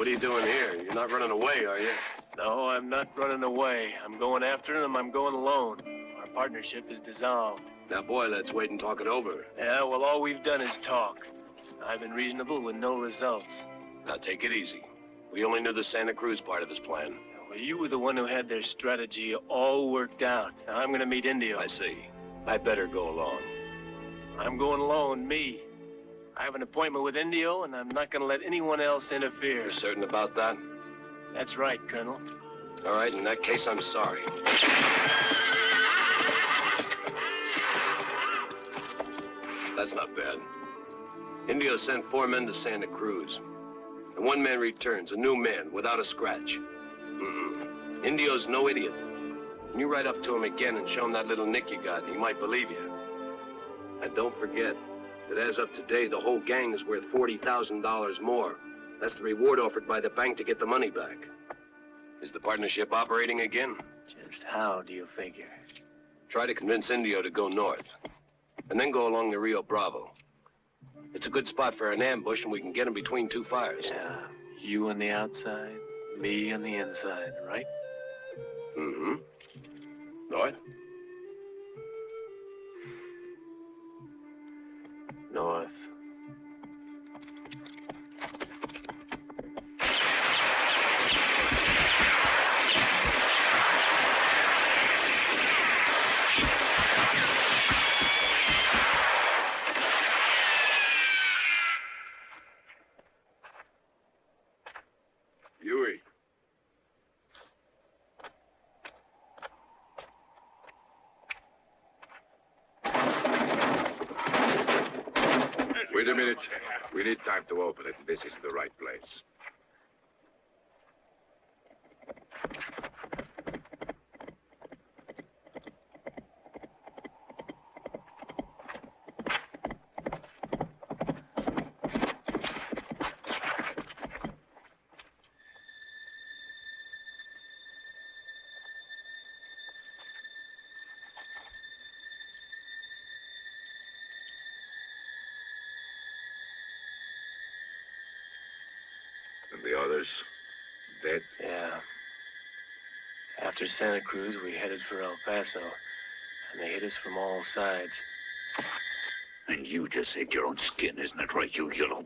What are you doing here? You're not running away, are you? No, I'm not running away. I'm going after him. I'm going alone. Our partnership is dissolved. Now, boy, let's wait and talk it over. Yeah, well, all we've done is talk. I've been reasonable with no results. Now, take it easy. We only knew the Santa Cruz part of his plan. Well, you were the one who had their strategy all worked out. Now, I'm going to meet Indio. I see. I better go along. I'm going alone, me. I have an appointment with Indio, and I'm not going to let anyone else interfere. You're certain about that? That's right, Colonel. All right, in that case, I'm sorry. That's not bad. Indio sent 4 men to Santa Cruz. And 1 man returns, a new man, without a scratch. Indio's no idiot. When you ride up to him again and show him that little nick you got, he might believe you. And don't forget that as of today, the whole gang is worth $40,000 more. That's the reward offered by the bank to get the money back. Is the partnership operating again? Just how do you figure? Try to convince Indio to go north, and then go along the Rio Bravo. It's a good spot for an ambush, and we can get him between 2 fires. Yeah, you on the outside, me on the inside, right? Mm-hmm. North? North. Huey. Wait a minute. We need time to open it. This isn't the right place. And the others, dead? Yeah. After Santa Cruz, we headed for El Paso, and they hit us from all sides. And you just saved your own skin, isn't it right, you yellow...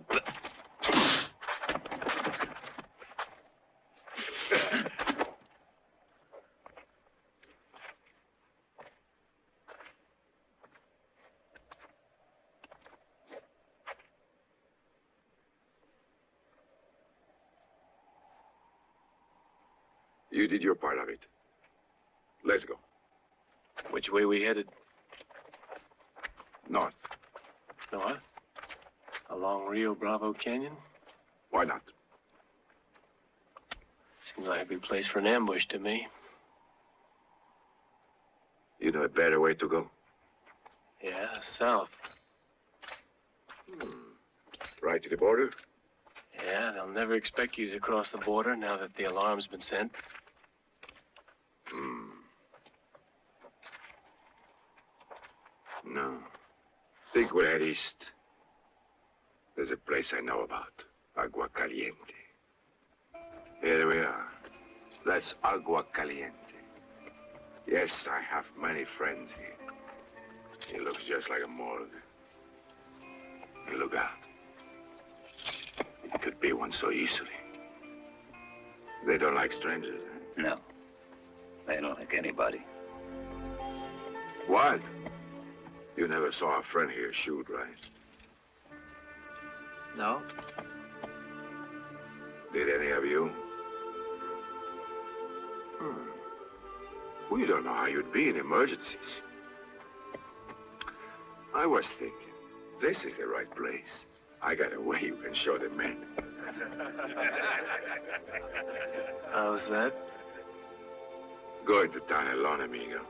You did your part of it. Let's go. Which way we headed? North. North? Along Rio Bravo Canyon? Why not? Seems like a good place for an ambush to me. You know a better way to go? Yeah, south. Right to the border? Yeah, they'll never expect you to cross the border now that the alarm's been sent. No. Think we'll head east. There's a place I know about. Agua Caliente. Here we are. That's Agua Caliente. Yes, I have many friends here. It looks just like a morgue. And look out. It could be one so easily. They don't like strangers, eh? No. They don't like anybody. What? You never saw a friend here shoot, right? No. Did any of you? We don't know how you'd be in emergencies. I was thinking, this is the right place. I got a way you can show the men. How's that? Going to town alone, amigo.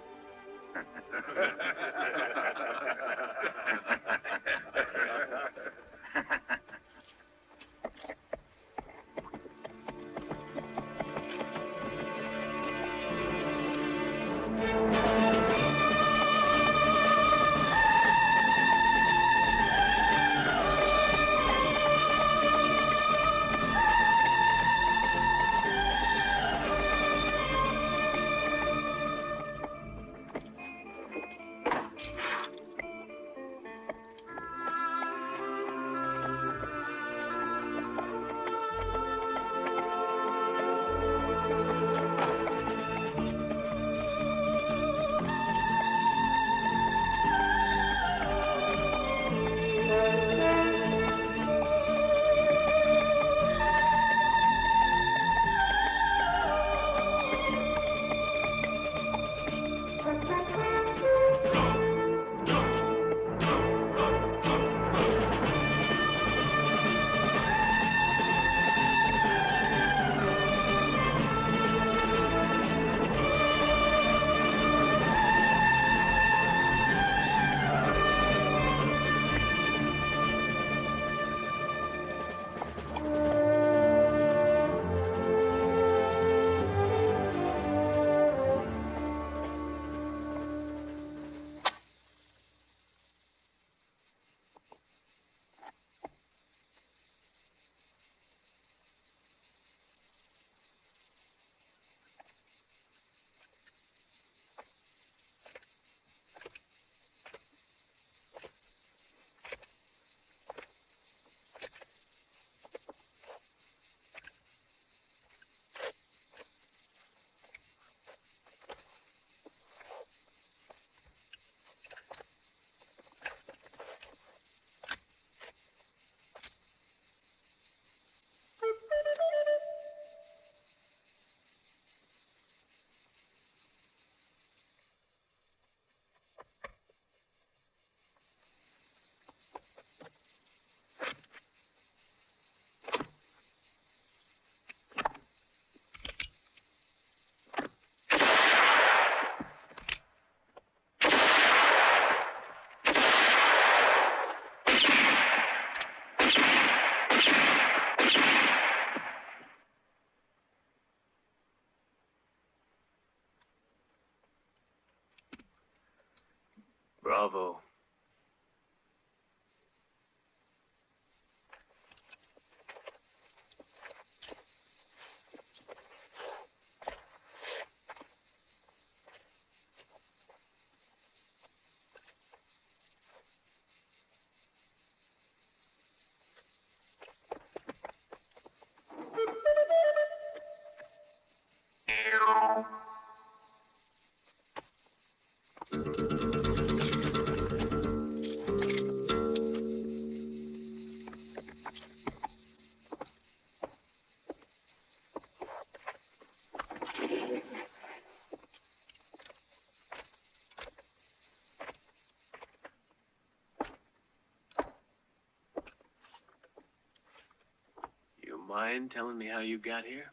mind telling me how you got here?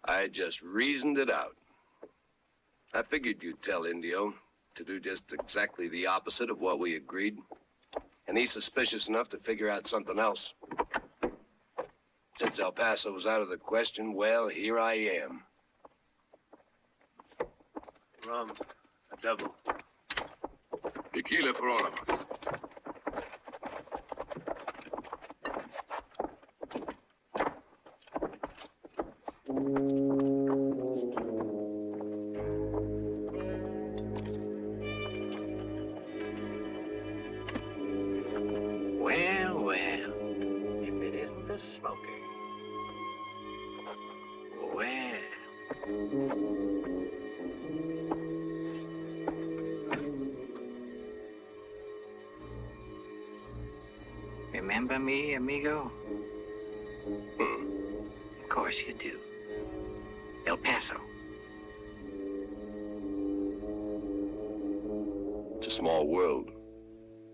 I just reasoned it out. I figured you'd tell Indio to do just exactly the opposite of what we agreed. And he's suspicious enough to figure out something else. Since El Paso was out of the question, well, here I am. Rum, a double. Tequila for all of us. Well, well, if it isn't the smoker. Well. Remember me, amigo? Of course you do. El Paso. It's a small world.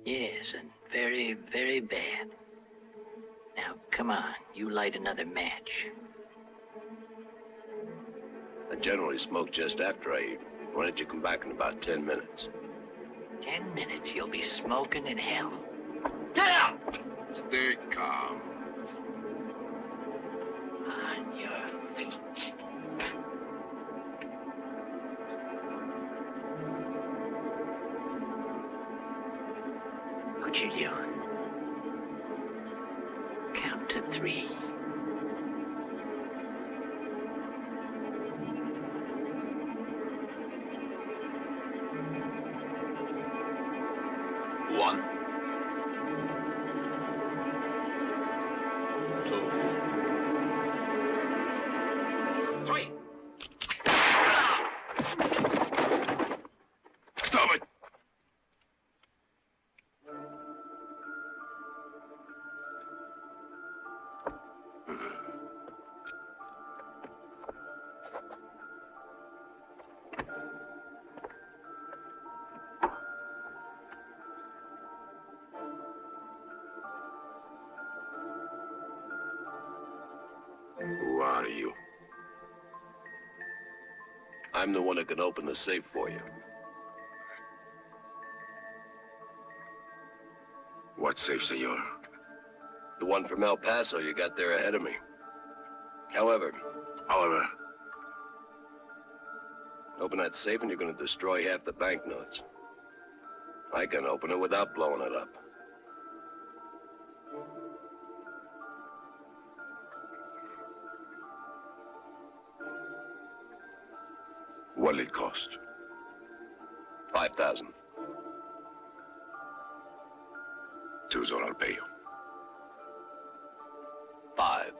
Yes, and very, very bad. Now, come on. You light another match. I generally smoke just after I eat. Why don't you come back in about 10 minutes? 10 minutes, you'll be smoking in hell. Get out! Stay calm. On your feet. What you doing? Count to 3. One. 2. 3. Stop it! Who are you? I'm the one that can open the safe for you. What safe, senor? The one from El Paso you got there ahead of me. However, open that safe and you're going to destroy half the banknotes. I can open it without blowing it up. What'll it cost? 5,000. 2's all I'll pay you. 5.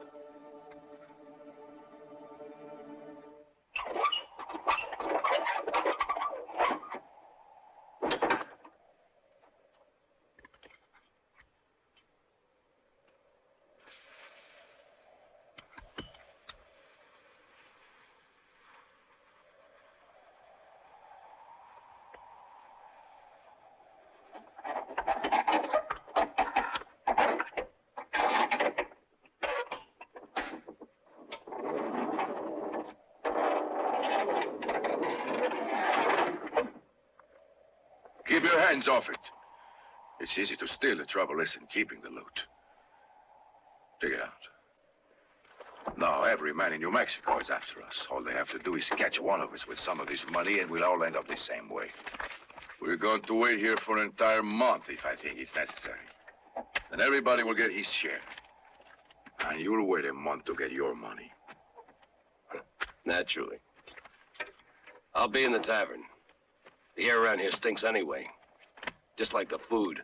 Keep your hands off it. It's easy to steal. The trouble is in keeping the loot. Take it out. Now, every man in New Mexico is after us. All they have to do is catch one of us with some of this money, and we'll all end up the same way. We're going to wait here for an entire month if I think it's necessary. Then everybody will get his share. And you'll wait a month to get your money. Naturally. I'll be in the tavern. The air around here stinks anyway. Just like the food.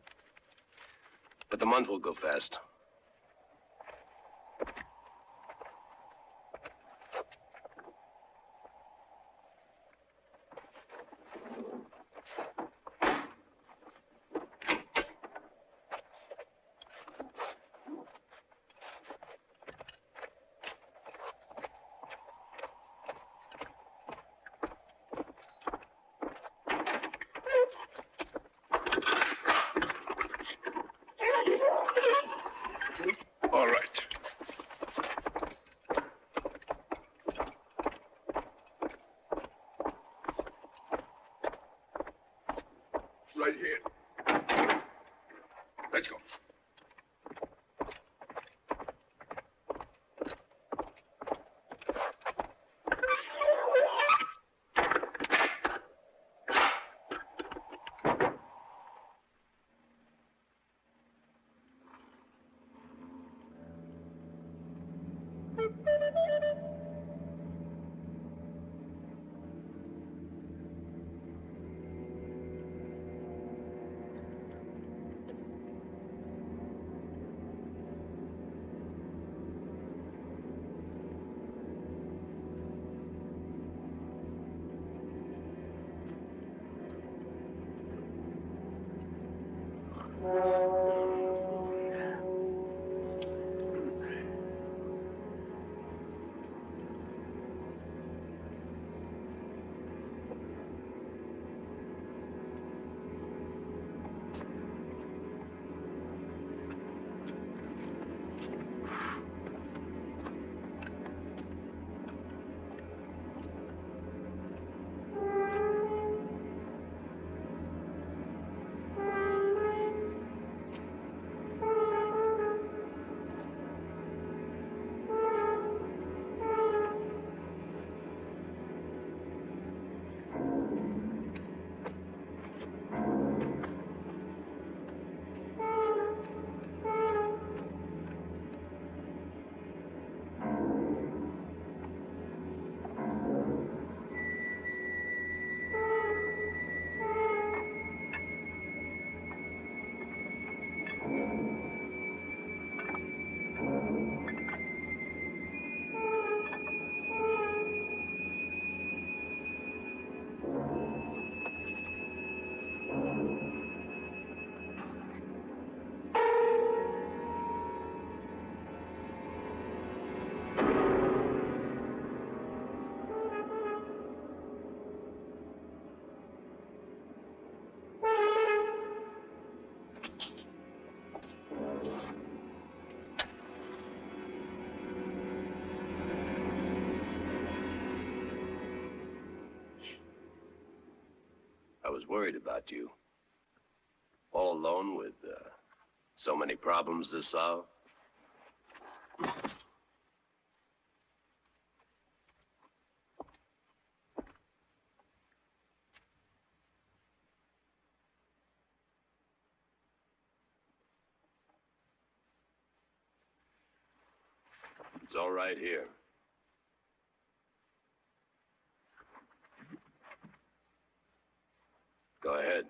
But the month will go fast. All right. Let's go. I was worried about you. All alone with so many problems to solve. It's all right here. Go ahead.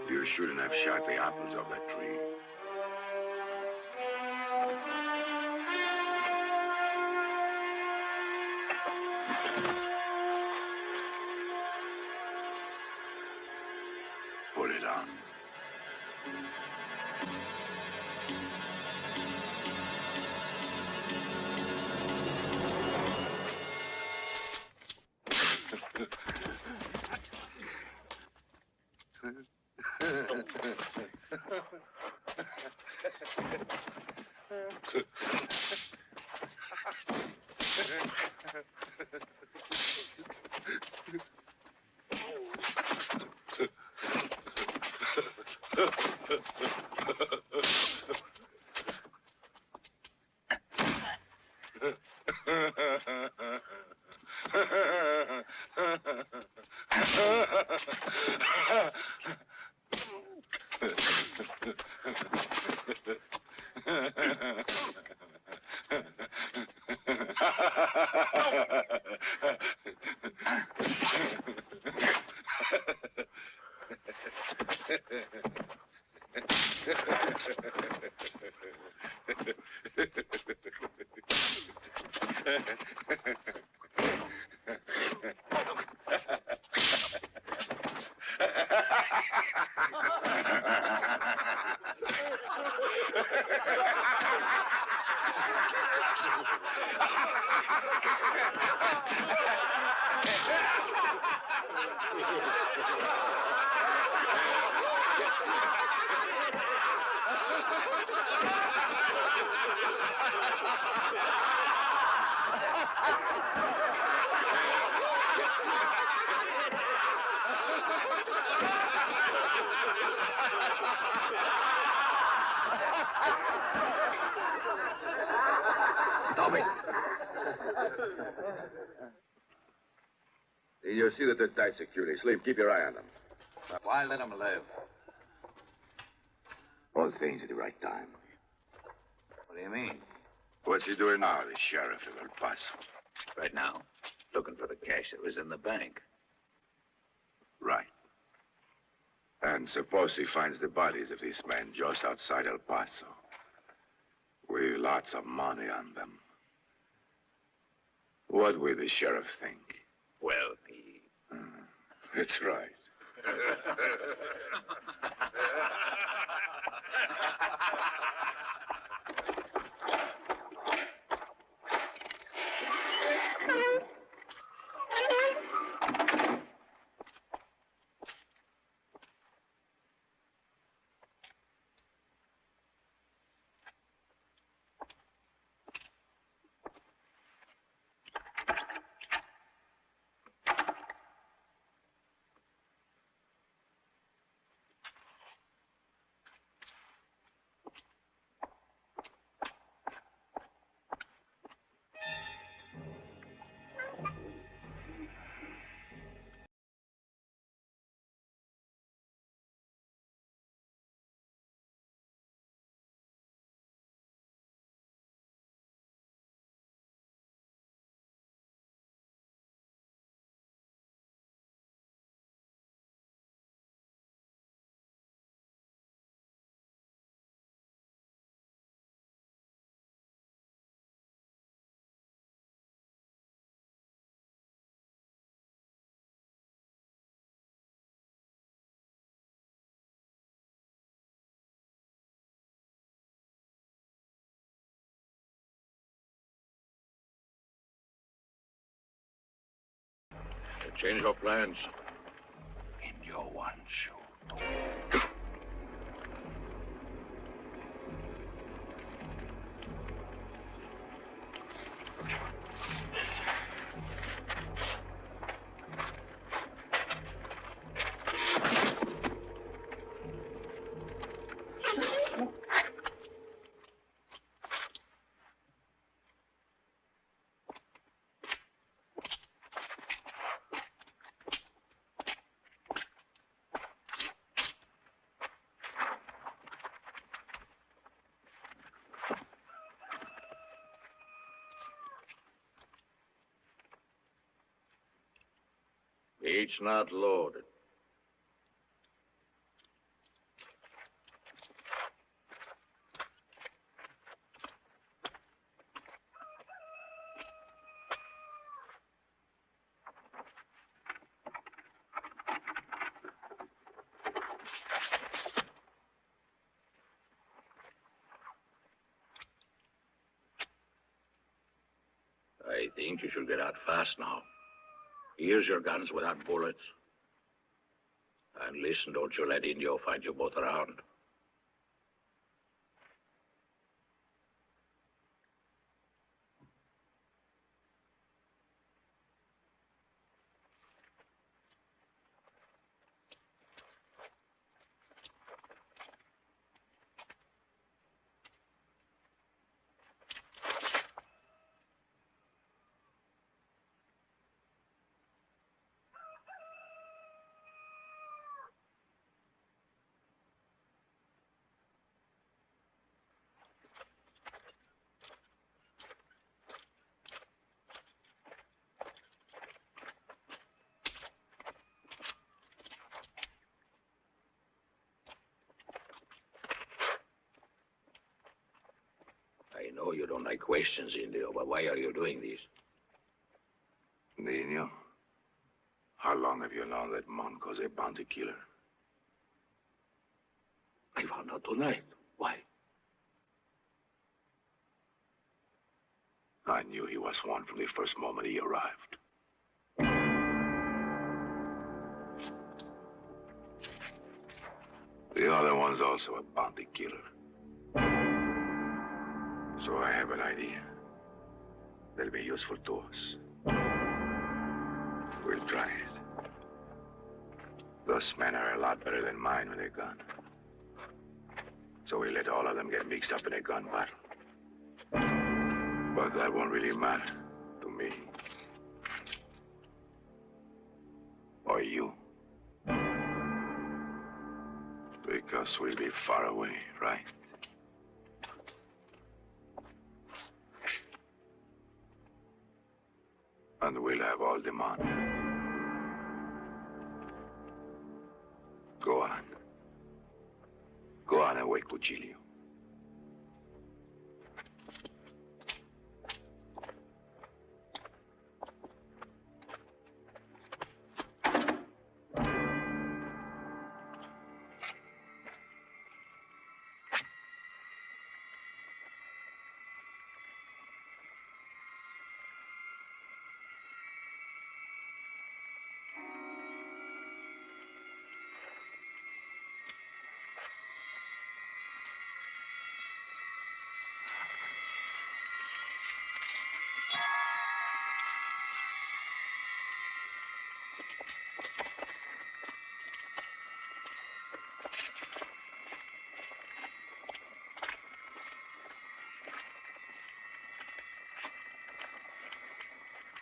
You shouldn't have shot the apples of that tree. Put it on. Stop it! You see that they're tight security. Sleep, keep your eye on them. Why let them live? All things at the right time. What do you mean? What's he doing now, the sheriff of El Paso? Right now, looking for the cash that was in the bank. Right. And suppose he finds the bodies of these men just outside El Paso, with lots of money on them. What will the sheriff think? Well, he... That's right. Change your plans. In your one shoe. Each not loaded. I think you should get out fast now. Here's your guns without bullets. And listen, don't you let Indio find you both around. you don't like questions, Indio, but why are you doing this? Nino, how long have you known that Monco's a bounty killer? I found out tonight. Why? I knew he was one from the first moment he arrived. The other one's also a bounty killer. So I have an idea. That'll be useful to us. We'll try it. Those men are a lot better than mine with a gun. So we let all of them get mixed up in a gun battle. But that won't really matter to me. Or you. Because we'll be far away, right? And we'll have all the money. Go on. Go on and wake Cuchillo.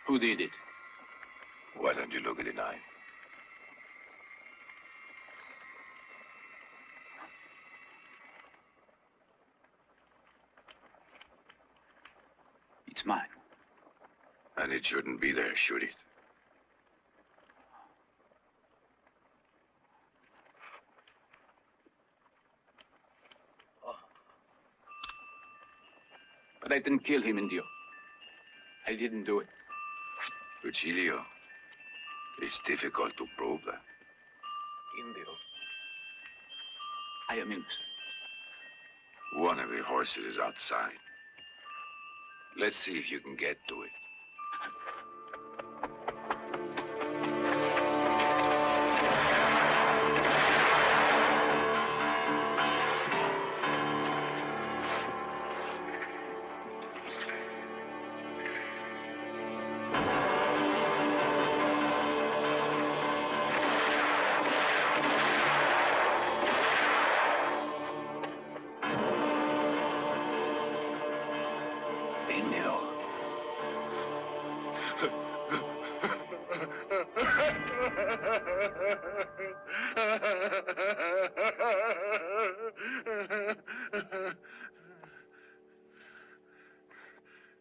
Who did it? Why don't you look at the knife? It's mine. And it shouldn't be there, should it? But I didn't kill him, Indio. I didn't do it. Cuchillo, it's difficult to prove that. Indio. I am innocent. One of the horses is outside. Let's see if you can get to it.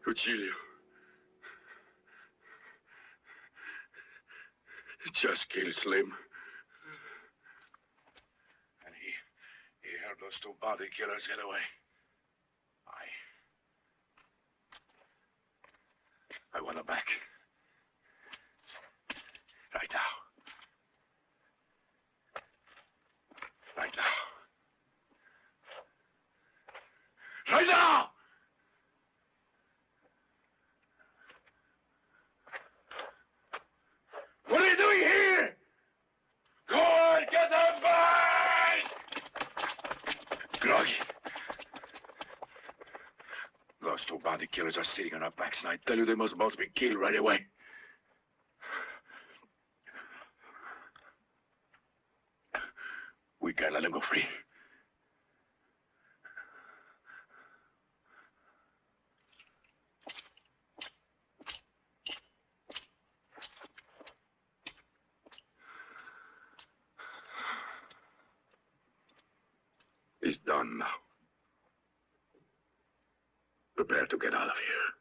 Cuchillo. He just killed Slim. And he helped those two bounty killers get away. I want her back. Right now. Right now. Right now! What are you doing here? Go on, get them back! Groggy. Those two bounty killers are sitting on our backs, and I tell you, they must both be killed right away. We can't let them go free. It's done now. Prepare to get out of here.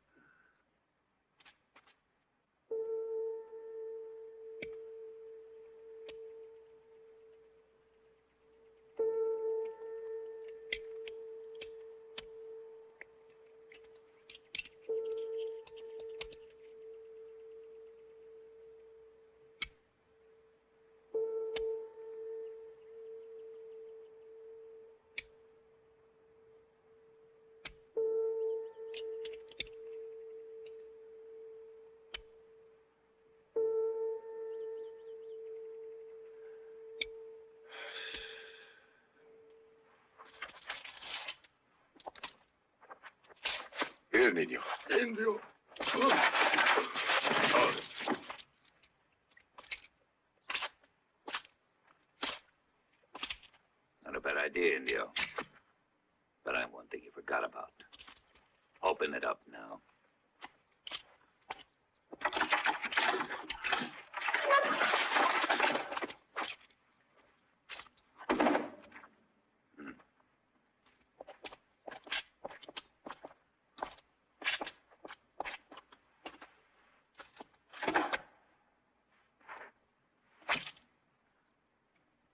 here, Niño. Indio. Oh. Not a bad idea, Indio. But I have one thing you forgot about. Open it up now.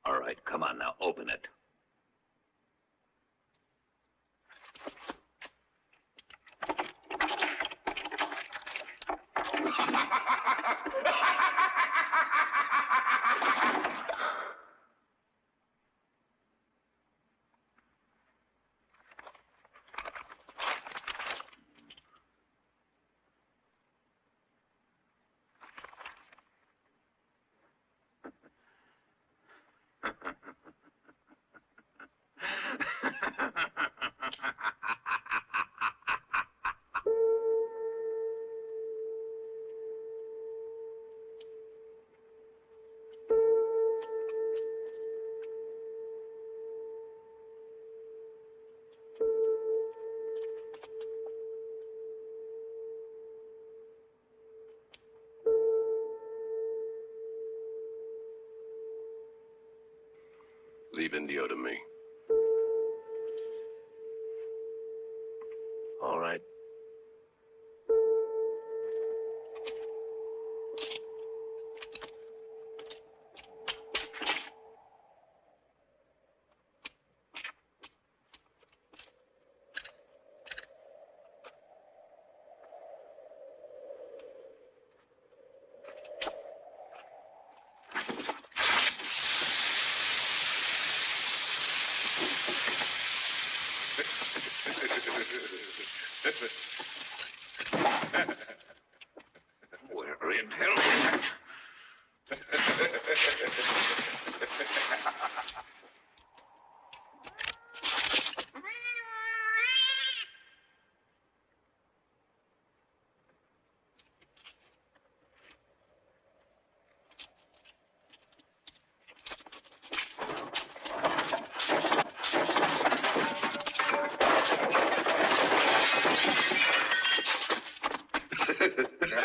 All right, come on now, open it. Leave Indio to me. All right. Where in hell is it?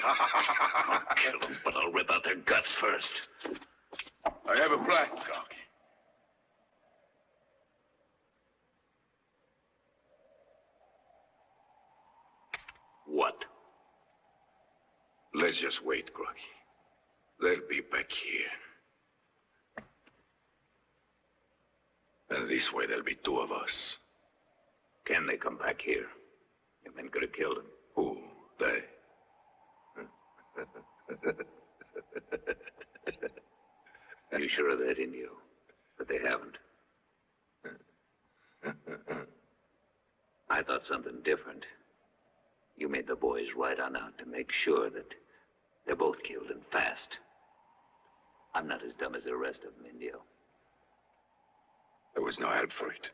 I'll kill them, but I'll rip out their guts first. I have a plan, Doc. What? Let's just wait, Crocky. They'll be back here. And this way there'll be two of us. Can they come back here? Your men could have killed him. Who? They? You sure of that, Indio? But they haven't. I thought something different. You made the boys ride on out to make sure that they're both killed and fast. I'm not as dumb as the rest of them, Indio. There was no help for it.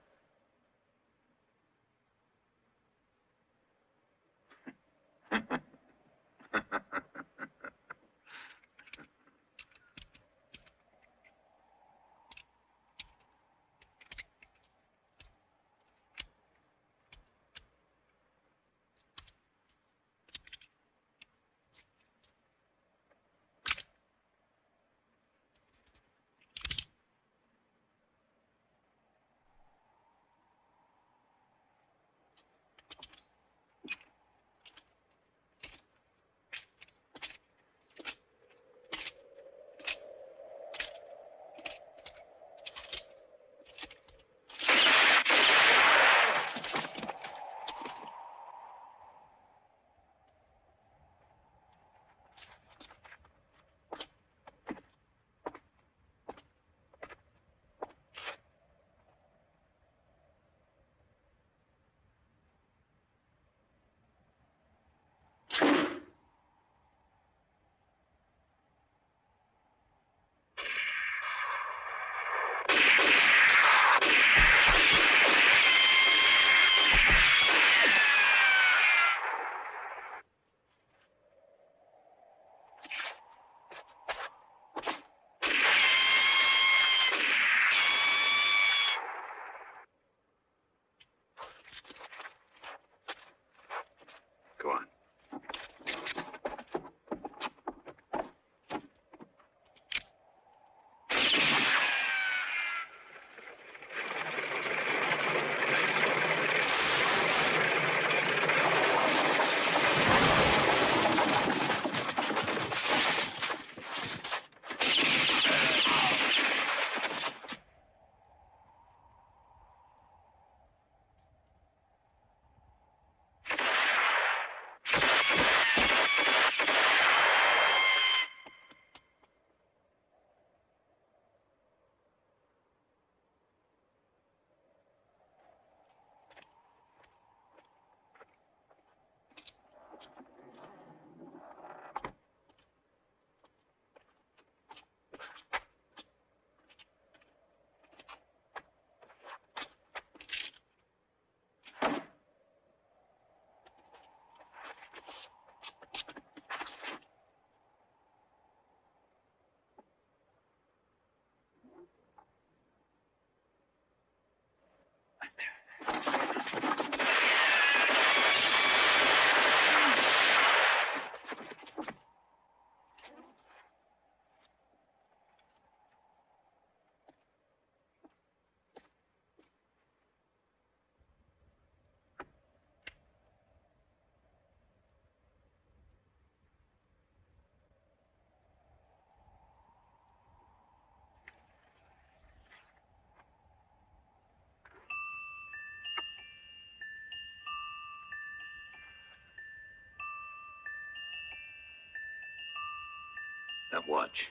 That watch.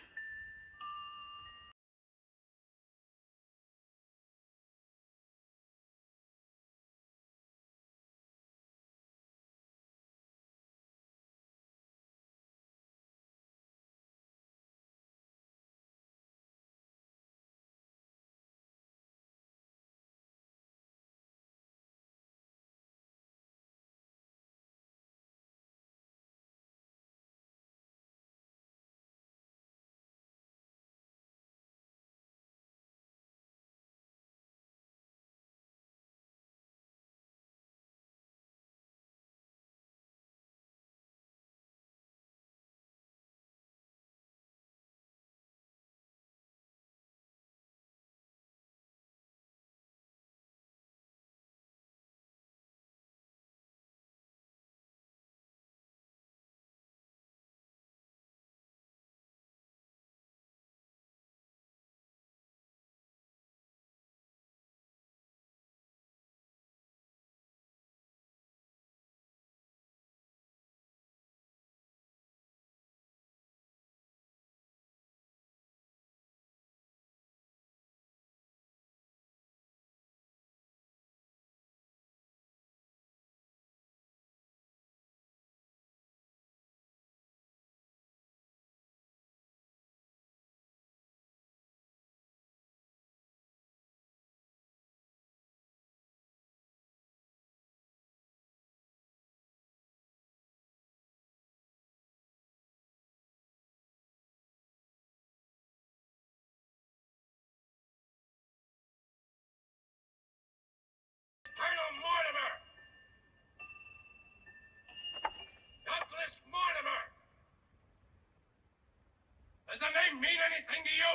Colonel Mortimer! Douglas Mortimer! Does the name mean anything to you?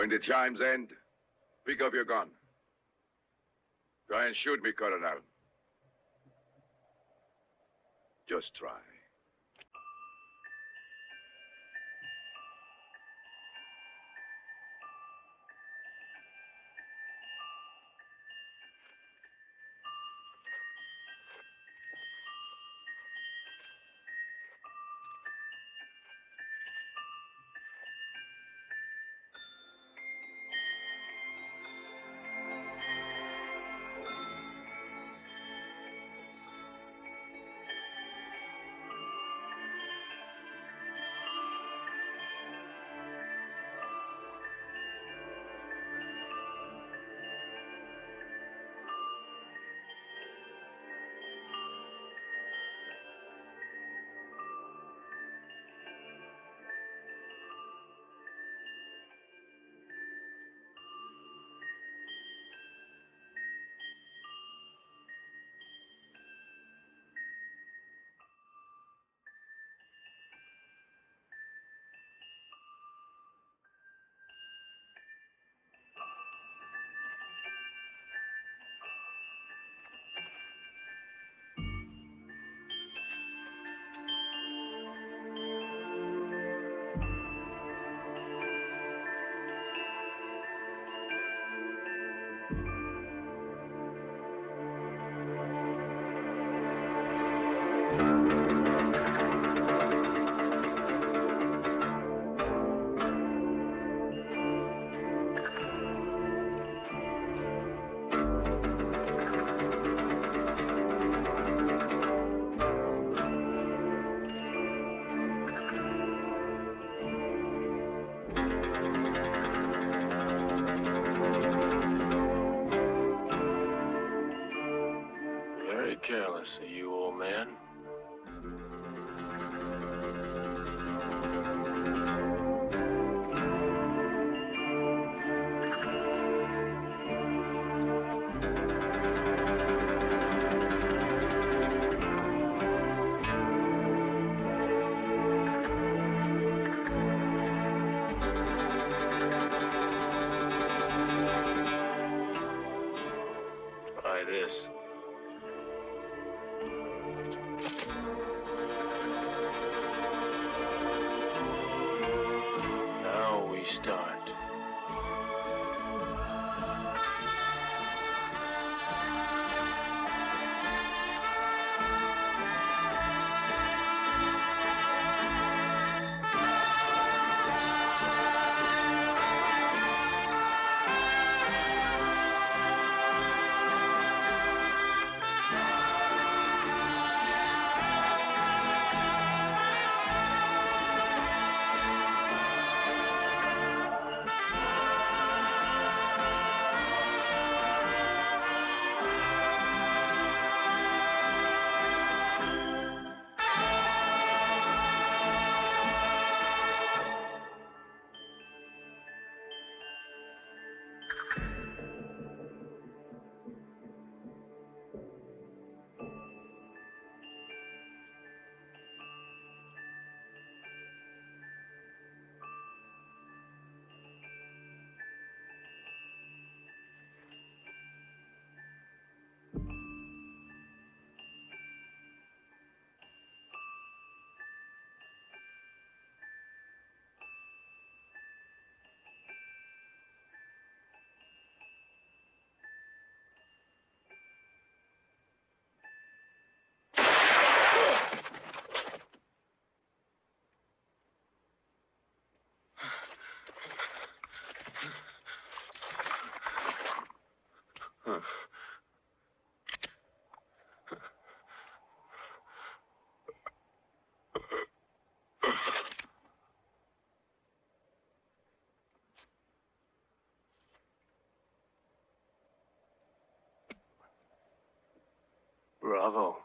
When the chimes end, pick up your gun. Try and shoot me, Colonel. Just try. jealous of you, old man. Try this. Now we start. Bravo.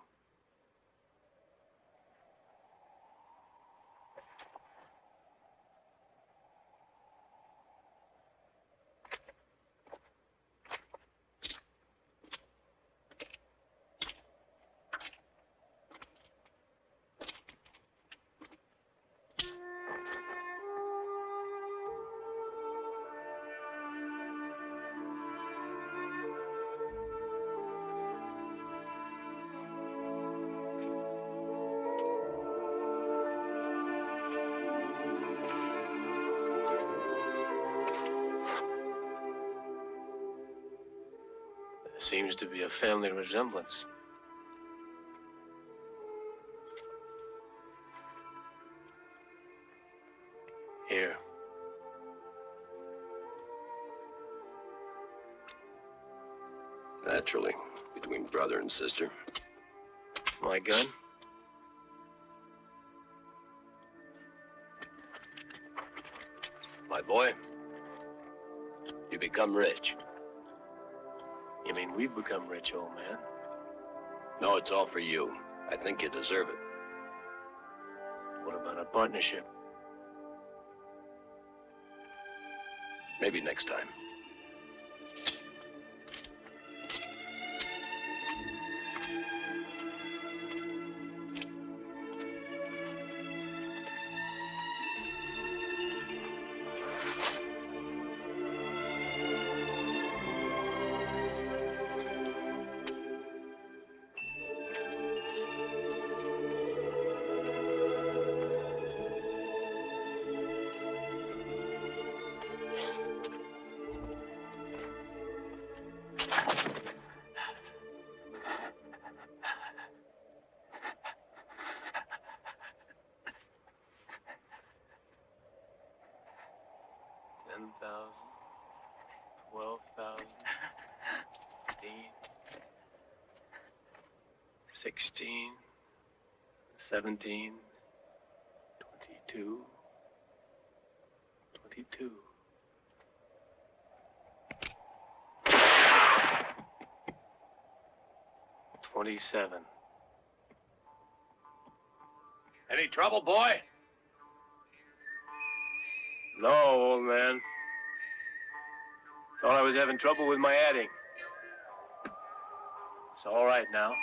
There seems to be a family resemblance. Here. Naturally, between brother and sister. My gun? My boy, you become rich. You mean we've become rich, old man? No, it's all for you. I think you deserve it. What about a partnership? Maybe next time. $10,000, $12,000, $15,000, $16,000, $17,000, $22,000, $22,000, $27,000. Any trouble, boy? No, old man. Thought I was having trouble with my adding. It's all right now.